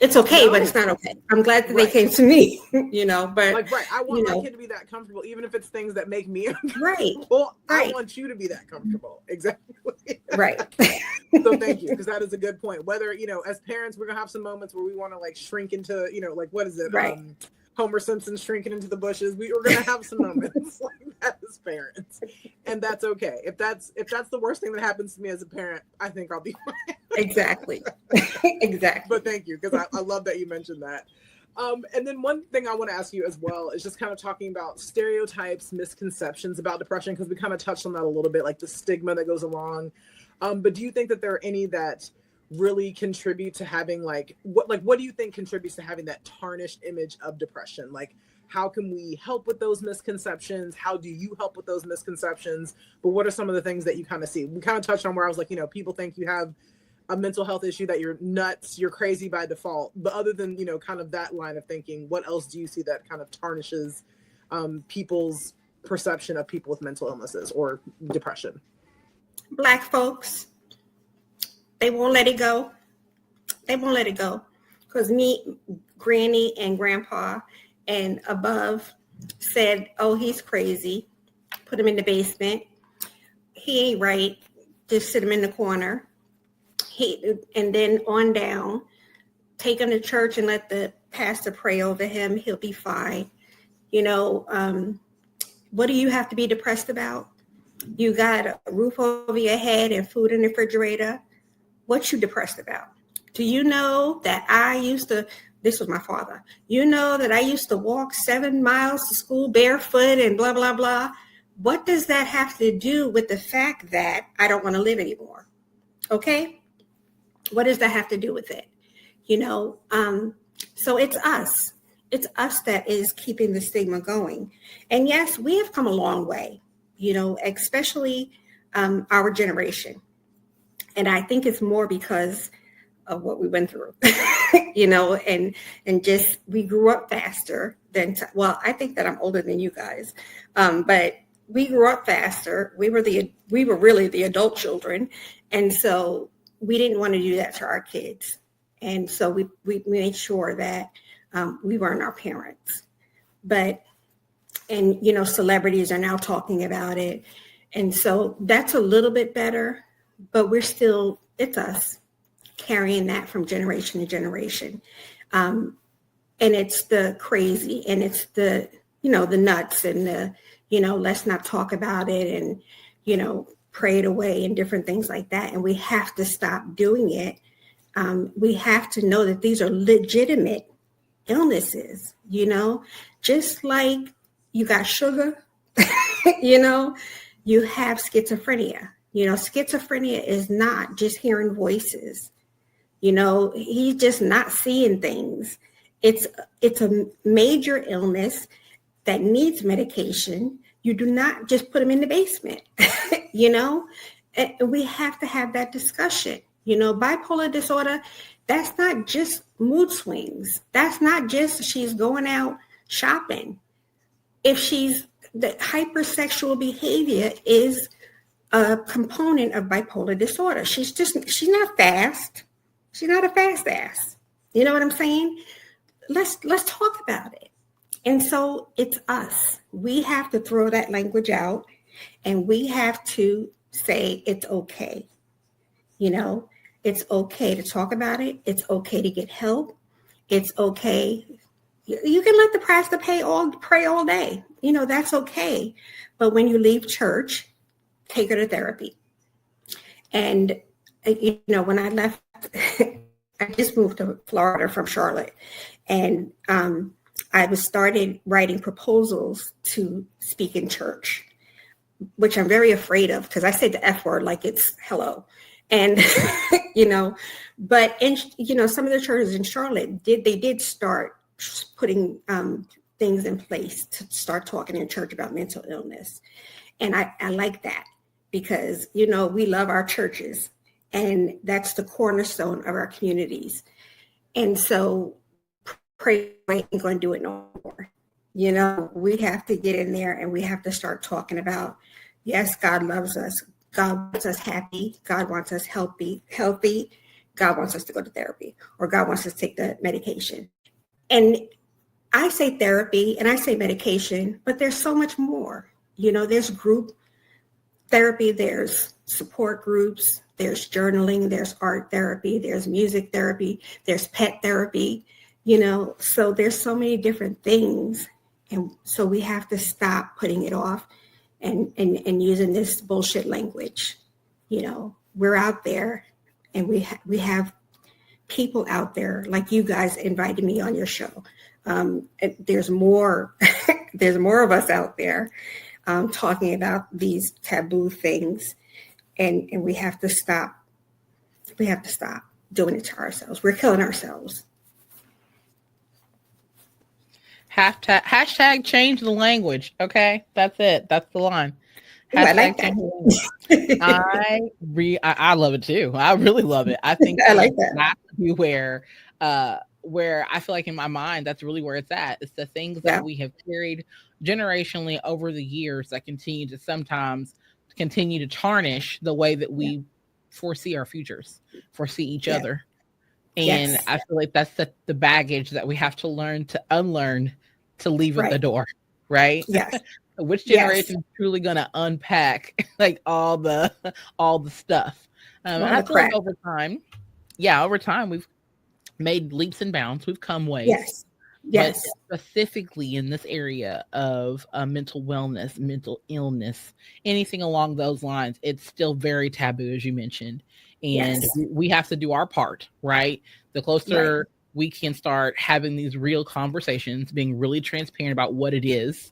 It's okay, but it's not okay. I'm glad that they came to me, but I want my kid to be that comfortable, even if it's things that make me uncomfortable. I want you to be that comfortable. Exactly. Right. So thank you, because that is a good point. Whether, as parents, we're going to have some moments where we want to shrink into, what is it? Right. Homer Simpson shrinking into the bushes. We're going to have some moments like that as parents, and that's okay. If that's the worst thing that happens to me as a parent, I think I'll be fine. Exactly. Exactly. But thank you, because I love that you mentioned that. And then one thing I want to ask you as well is just kind of talking about stereotypes, misconceptions about depression, because we kind of touched on that a little bit, like the stigma that goes along. But do you think that there are any that really contribute to having what do you think contributes to having that tarnished image of depression? Like, how can we help with those misconceptions? How do you help with those misconceptions? But what are some of the things that you kind of see? We kind of touched on where I was like, people think you have a mental health issue, that you're nuts, you're crazy by default. But other than, kind of that line of thinking, what else do you see that kind of tarnishes people's perception of people with mental illnesses or depression? Black folks, they won't let it go. They won't let it go. Because me, Granny and Grandpa and above said, oh, he's crazy. Put him in the basement. He ain't right. Just sit him in the corner. And then on down, take him to church and let the pastor pray over him. He'll be fine. What do you have to be depressed about? You got a roof over your head and food in the refrigerator. What you depressed about? Do you know that this was my father. You know that I used to walk 7 miles to school barefoot and blah, blah, blah. What does that have to do with the fact that I don't want to live anymore? Okay. What does that have to do with it? So it's us. It's us that is keeping the stigma going. And yes, we have come a long way, especially our generation. And I think it's more because of what we went through, and just we grew up faster than, I think that I'm older than you guys, but we grew up faster. We were really the adult children. And so we didn't want to do that to our kids. And so we made sure that we weren't our parents. And celebrities are now talking about it. And so that's a little bit better, but it's us carrying that from generation to generation. And it's the crazy, and it's the, the nuts, and the, let's not talk about it, and, pray it away and different things like that. And we have to stop doing it. We have to know that these are legitimate illnesses, just like you got sugar, you have schizophrenia. Schizophrenia is not just hearing voices. He's just not seeing things. It's a major illness that needs medication. You do not just put him in the basement, and we have to have that discussion. Bipolar disorder, that's not just mood swings. That's not just she's going out shopping. If the hypersexual behavior is a component of bipolar disorder. She's not fast. She's not a fast ass. You know what I'm saying? Let's talk about it. And so it's us. We have to throw that language out, and we have to say it's okay. It's okay to talk about it. It's okay to get help. It's okay. You can let the pastor pray all day. That's okay. But when you leave church, take her to therapy. And, when I left, I just moved to Florida from Charlotte. And I was started writing proposals to speak in church, which I'm very afraid of because I say the F word like it's hello. And, but in, some of the churches in Charlotte did start putting things in place to start talking in church about mental illness. And I like that because, we love our churches and that's the cornerstone of our communities. And so pray ain't going to do it no more. We have to get in there and we have to start talking about, yes, God loves us. God wants us happy. God wants us healthy. God wants us to go to therapy, or God wants us to take the medication. And I say therapy and I say medication, but there's so much more. There's group therapy, there's support groups, there's journaling, there's art therapy, there's music therapy, there's pet therapy, so there's so many different things. And so we have to stop putting it off and using this bullshit language. We're out there and we have people out there like you guys invited me on your show. There's more, there's more of us out there talking about these taboo things, and we have to stop. We have to stop doing it to ourselves. We're killing ourselves. Hashtag change the language. Okay, that's it. That's the line. Ooh, I like that. I love it too. I really love it. I think I like that. That's where I feel like in my mind, that's really where it's at. It's the things that we have carried generationally over the years that continue to tarnish the way that we foresee our futures, foresee each other. And I feel like that's the baggage that we have to learn to unlearn to leave at the door, right? Yes. Which generation is truly going to unpack like all the stuff? And I feel like over time we've made leaps and bounds. We've come ways. Yes. But specifically in this area of mental wellness, mental illness, anything along those lines, it's still very taboo, as you mentioned. And we have to do our part, right? The closer we can start having these real conversations, being really transparent about what it is,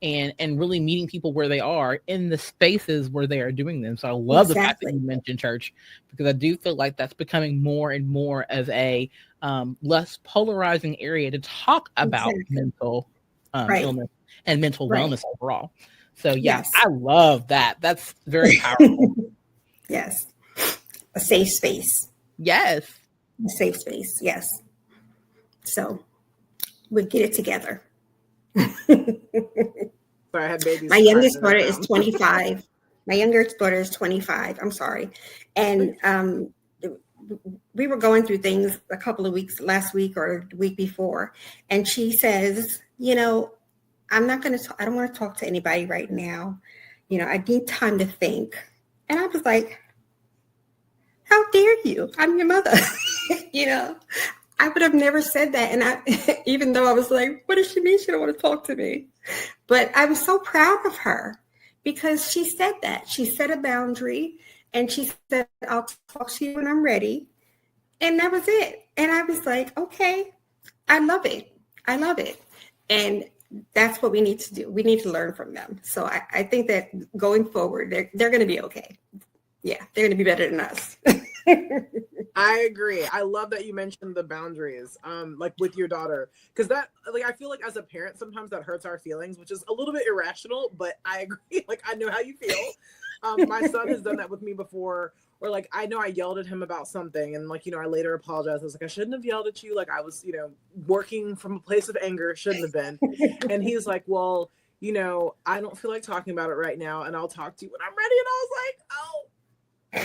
and really meeting people where they are in the spaces where they are doing them. So I love the fact that you mentioned church, because I do feel like that's becoming more and more of a less polarizing area to talk about mental illness and mental wellness overall. So I love that. That's very powerful. Yes. A safe space. Yes. A safe space. Yes. So we get it together. Sorry, I had babies. My youngest daughter is 25. My youngest daughter is 25. I'm sorry. And we were going through things a couple of weeks, last week or the week before. And she says, I don't want to talk to anybody right now. I need time to think. And I was like, how dare you? I'm your mother. I would have never said that. And even though I was like, what does she mean? She don't want to talk to me. But I was so proud of her because she said that. She set a boundary and she said, I'll talk to you when I'm ready. And that was it. And I was like, okay, I love it. And that's what we need to do. We need to learn from them. So I think that going forward, they're going to be okay. Yeah, they're going to be better than us. I agree. I love that you mentioned the boundaries, like with your daughter, because that, like, I feel like as a parent, sometimes that hurts our feelings, which is a little bit irrational, but I agree. Like, I know how you feel. My son has done that with me before, or like, I know I yelled at him about something and like, I later apologized. I was like, I shouldn't have yelled at you. Like I was, working from a place of anger, shouldn't have been. And he's like, well, I don't feel like talking about it right now. And I'll talk to you when I'm ready. And I was like, oh.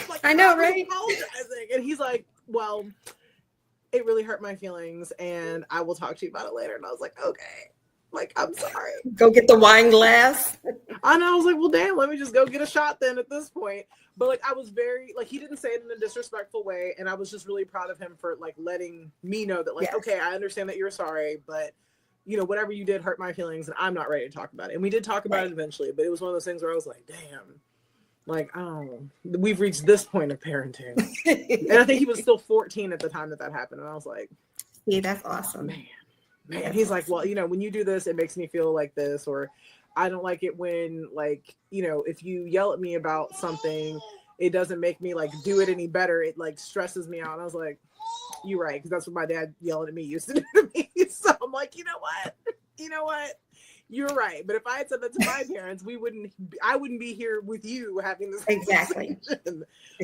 Like, I know, right? Apologizing. And he's like, well, it really hurt my feelings and I will talk to you about it later. And I was like, okay, like, I'm sorry. Go get the wine glass. And I was like, well, damn, let me just go get a shot then at this point. But like, I was very, like, he didn't say it in a disrespectful way. And I was just really proud of him for like letting me know that like, okay, I understand that you're sorry, but whatever you did hurt my feelings and I'm not ready to talk about it. And we did talk about it eventually, but it was one of those things where I was like, damn. Like, oh, we've reached this point of parenting. And I think he was still 14 at the time that happened. And I was like, yeah, that's awesome. Man. man, he's like, well, when you do this, it makes me feel like this, or I don't like it when, like, if you yell at me about something, it doesn't make me like do it any better. It like stresses me out. And I was like, you're right, because that's what my dad yelling at me used to do to me. So I'm like, you know what? You're right. But if I had said that to my parents, I wouldn't be here with you having this Exactly.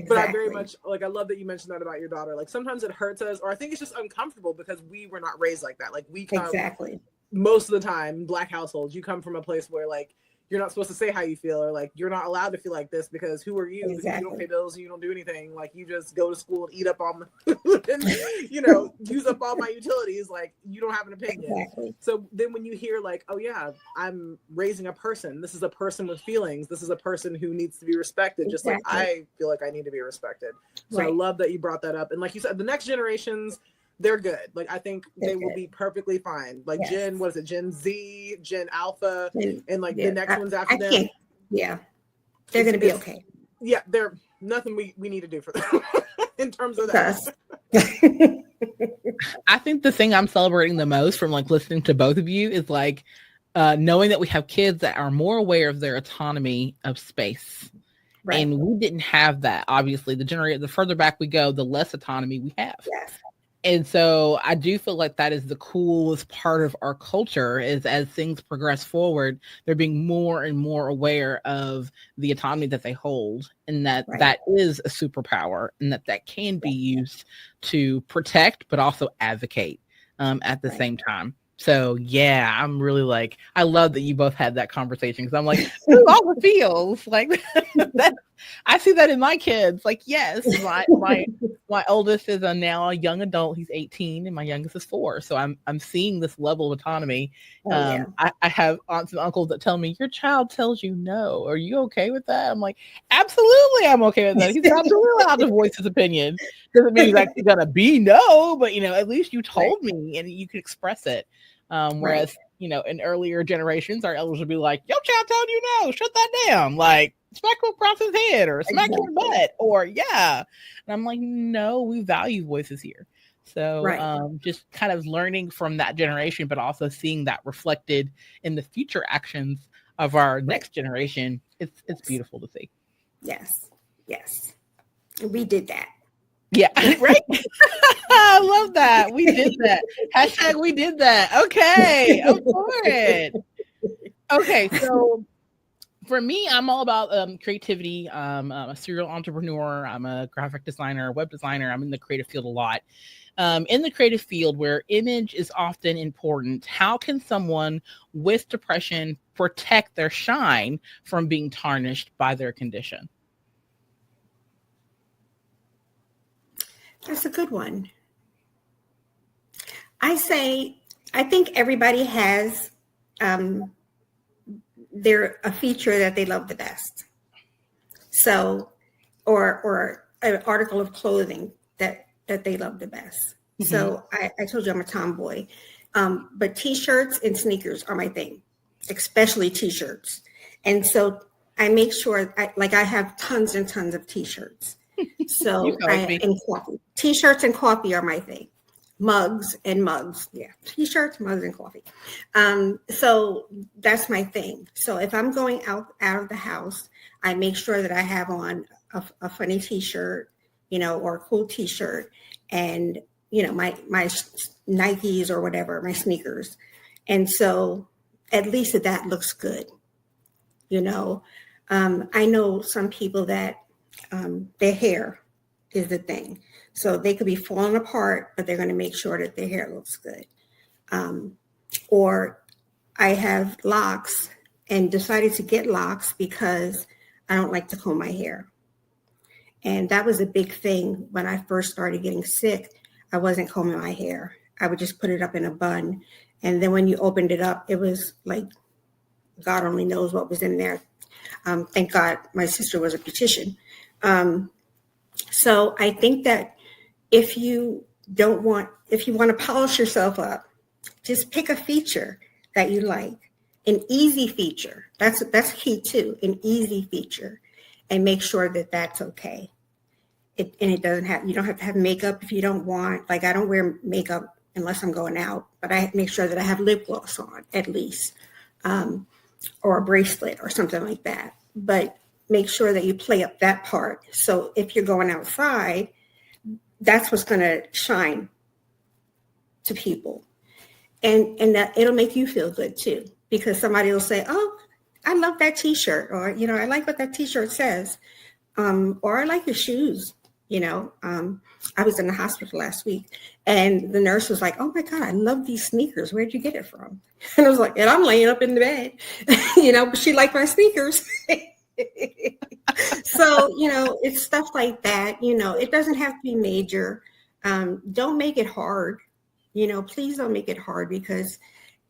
But I very much I love that you mentioned that about your daughter. Like sometimes it hurts us, or I think it's just uncomfortable because we were not raised like that. Like we come most of the time, Black households, you come from a place where like you're not supposed to say how you feel, or like you're not allowed to feel like this because who are you? Because you don't pay bills, you don't do anything. Like you just go to school and eat up all my food and use up all my utilities. Like you don't have an opinion. Exactly. So then when you hear like, oh yeah, I'm raising a person. This is a person with feelings. This is a person who needs to be respected. Just like I feel like I need to be respected. So I love that you brought that up. And like you said, the next generations, they're good. Like I think they will be perfectly fine. Like Gen Z, Gen Alpha, and like the next ones after them. Yeah, they're going to be okay. Yeah, they're nothing we need to do for them in terms of that. I think the thing I'm celebrating the most from like listening to both of you is like knowing that we have kids that are more aware of their autonomy of space. Right. And we didn't have that. Obviously, the further back we go, the less autonomy we have. Yes. And so I do feel like that is the coolest part of our culture is as things progress forward, they're being more and more aware of the autonomy that they hold, and that that is a superpower, and that can be used to protect, but also advocate at the same time. So yeah, I'm really like, I love that you both had that conversation, because I'm like, ooh, all the feels like that. I see that in my kids. Like, yes, my oldest is now a young adult. He's 18, and my youngest is 4. So I'm seeing this level of autonomy. I have aunts and uncles that tell me, your child tells you no. Are you okay with that? I'm like, absolutely, I'm okay with that. He's absolutely allowed to voice his opinion. Doesn't mean he's actually gonna be no, but at least you told me and you can express it. Whereas in earlier generations, our elders would be like, your child told you no, shut that down. Like, smack him across his head or smack your butt or and I'm like, no, we value voices here. So just kind of learning from that generation, but also seeing that reflected in the future actions of our next generation. It's beautiful to see. Yes. We did that. Yeah, right. I love that. We did that. Hashtag we did that. Okay, I'm for it. Okay, so for me, I'm all about creativity. I'm a serial entrepreneur. I'm a graphic designer, web designer. I'm in the creative field a lot. In the creative field where image is often important, how can someone with depression protect their shine from being tarnished by their condition? That's a good one. I think everybody has a feature that they love the best. So, or an article of clothing that they love the best. Mm-hmm. So I told you I'm a tomboy, but t-shirts and sneakers are my thing, especially t-shirts. And so I make sure I have tons and tons of t-shirts. So and coffee. T-shirts and coffee are my thing. Mugs. Yeah. T-shirts, mugs, and coffee. So that's my thing. So if I'm going out of the house, I make sure that I have on a funny t-shirt, or a cool t-shirt, and my Nikes or whatever, my sneakers. And so at least that looks good. I know some people that their hair is the thing. So they could be falling apart, but they're going to make sure that their hair looks good. Or I have locks and decided to get locks because I don't like to comb my hair. And that was a big thing when I first started getting sick. I wasn't combing my hair. I would just put it up in a bun. And then when you opened it up, it was like, God only knows what was in there. Thank God my sister was a beautician. So I think that if you want to polish yourself up, just pick a feature that you like, an easy feature. That's key too, an easy feature, and make sure that that's okay. You don't have to have makeup if you don't want. Like I don't wear makeup unless I'm going out, but I make sure that I have lip gloss on at least, or a bracelet or something like that. But make sure that you play up that part. So if you're going outside, that's what's going to shine to people. And that it'll make you feel good too, because somebody will say, oh, I love that t-shirt, or, I like what that t-shirt says. Or I like your shoes. I was in the hospital last week and the nurse was like, oh my God, I love these sneakers. Where'd you get it from? And I was like, and I'm laying up in the bed, but she liked my sneakers. So, it's stuff like that. It doesn't have to be major. Don't make it hard. Please don't make it hard, because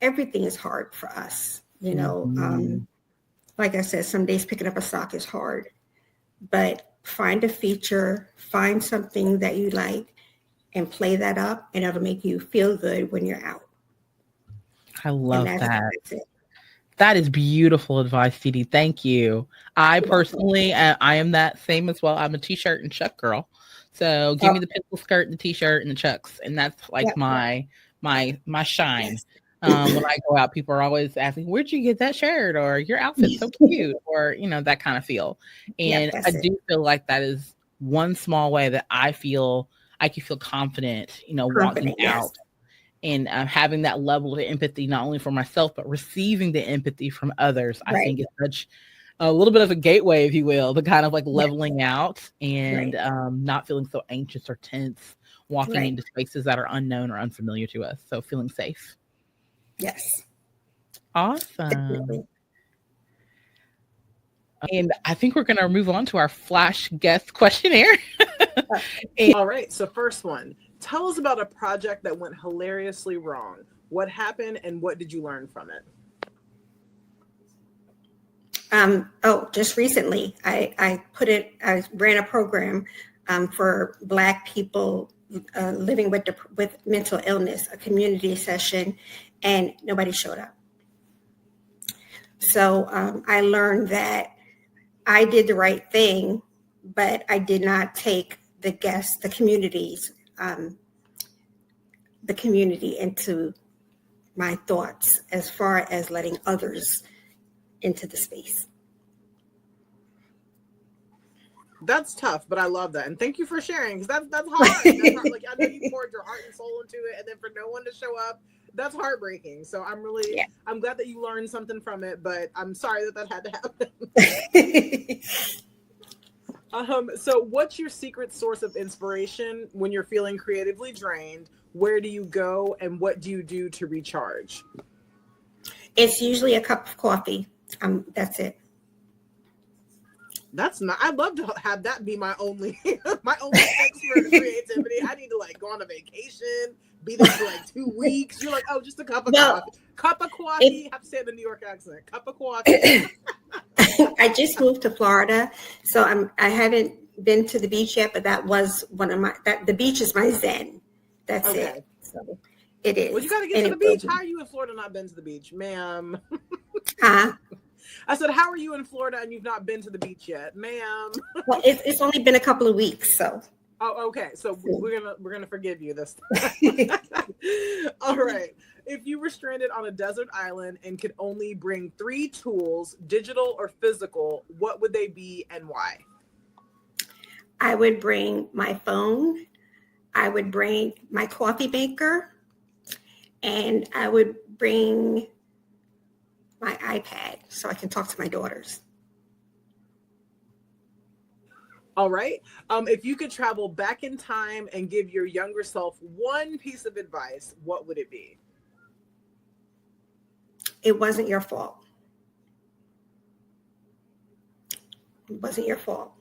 everything is hard for us. Like I said, some days picking up a sock is hard, but find a feature, find something that you like, and play that up, and it'll make you feel good when you're out. I love that. That is beautiful advice, Didi. Thank you. I personally, I am that same as well. I'm a t-shirt and chuck girl. So give me the pencil skirt and the t-shirt and the chucks, and that's like my shine. Yes. When I go out, people are always asking, "Where'd you get that shirt?" or "Your outfit's so cute," or that kind of feel. And I do feel like that is one small way that I feel I can feel confident, walking out and having that level of empathy, not only for myself but receiving the empathy from others. I think it's such a little bit of a gateway, if you will, the kind of like leveling out and not feeling so anxious or tense walking into spaces that are unknown or unfamiliar to us. So feeling safe. Yes. Awesome. Definitely. And I think we're going to move on to our flash guest questionnaire. All right. So first one, tell us about a project that went hilariously wrong. What happened and what did you learn from it? Just recently, I ran a program for Black people living with mental illness, a community session, and nobody showed up. So I learned that I did the right thing, but I did not take the community into my thoughts as far as letting others into the space. That's tough, but I love that. And thank you for sharing, because that's hard. That's hard. Like, I know you poured your heart and soul into it, and then for no one to show up, that's heartbreaking. So I'm glad that you learned something from it, but I'm sorry that had to happen. So what's your secret source of inspiration when you're feeling creatively drained? Where do you go, and what do you do to recharge? It's usually a cup of coffee. That's it. I'd love to have that be my only fix for creativity. I need to go on a vacation, be there for 2 weeks. You're like, oh, just a cup of coffee. Cup of coffee. I have to say it in the New York accent. Cup of coffee. I just moved to Florida, so I haven't been to the beach yet, but that was the beach is my zen. That's it. So it is. Well, you got to get to the beach. How are you in Florida not been to the beach, ma'am? Huh? I said, how are you in Florida and you've not been to the beach yet, ma'am? Well, it's only been a couple of weeks, so. Oh, okay. So we're gonna forgive you this time. All right. If you were stranded on a desert island and could only bring 3 tools, digital or physical, what would they be and why? I would bring my phone. I would bring my coffee maker, and I would bring my iPad so I can talk to my daughters. All right. If you could travel back in time and give your younger self one piece of advice, what would it be? It wasn't your fault. It wasn't your fault.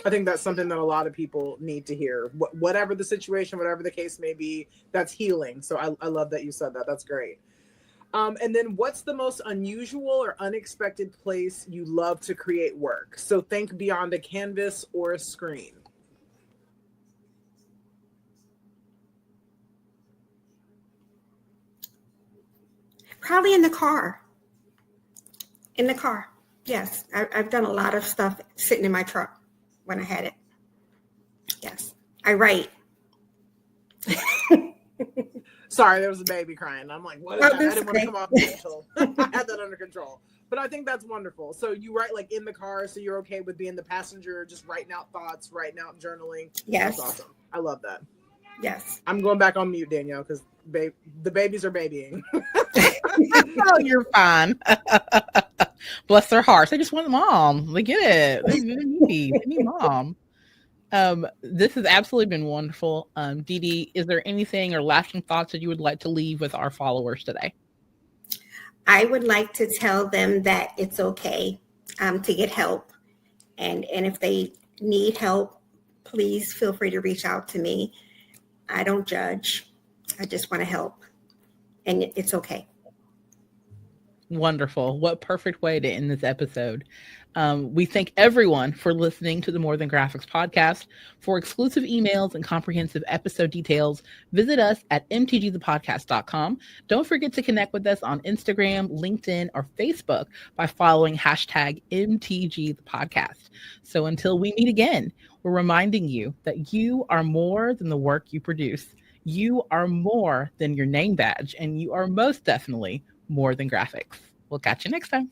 I think that's something that a lot of people need to hear. Whatever the situation, whatever the case may be, that's healing. So I love that you said that. That's great. And then what's the most unusual or unexpected place you love to create work? So think beyond a canvas or a screen. Probably in the car. In the car. Yes. I've done a lot of stuff sitting in my truck when I had it. Yes. I write. Sorry, there was a baby crying. I'm like, what is that? I didn't want to come off mental. I had that under control. But I think that's wonderful. So you write like in the car, so you're okay with being the passenger, just writing out thoughts, writing out journaling. Yes. That's awesome. I love that. Yes. I'm going back on mute, Danielle, because the babies are babying. Oh, you're fine. Bless their hearts. They just want mom. They get it. They need mom. This has absolutely been wonderful. Didi, is there anything or lasting thoughts that you would like to leave with our followers today? I would like to tell them that it's okay to get help. And if they need help, please feel free to reach out to me. I don't judge. I just want to help. And it's okay. Wonderful. What perfect way to end this episode. We thank everyone for listening to the More Than Graphics podcast. For exclusive emails and comprehensive episode details, visit us at mtgthepodcast.com. Don't forget to connect with us on Instagram, LinkedIn, or Facebook by following hashtag MTGThePodcast. So until we meet again, we're reminding you that you are more than the work you produce. You are more than your name badge, and you are most definitely more than graphics. We'll catch you next time.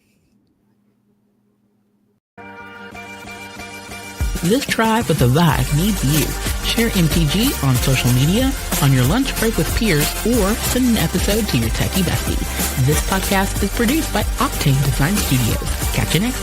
This tribe with a vibe needs you. Share MTG on social media, on your lunch break with peers, or send an episode to your techie bestie. This podcast is produced by Octane Design Studios. Catch you next time.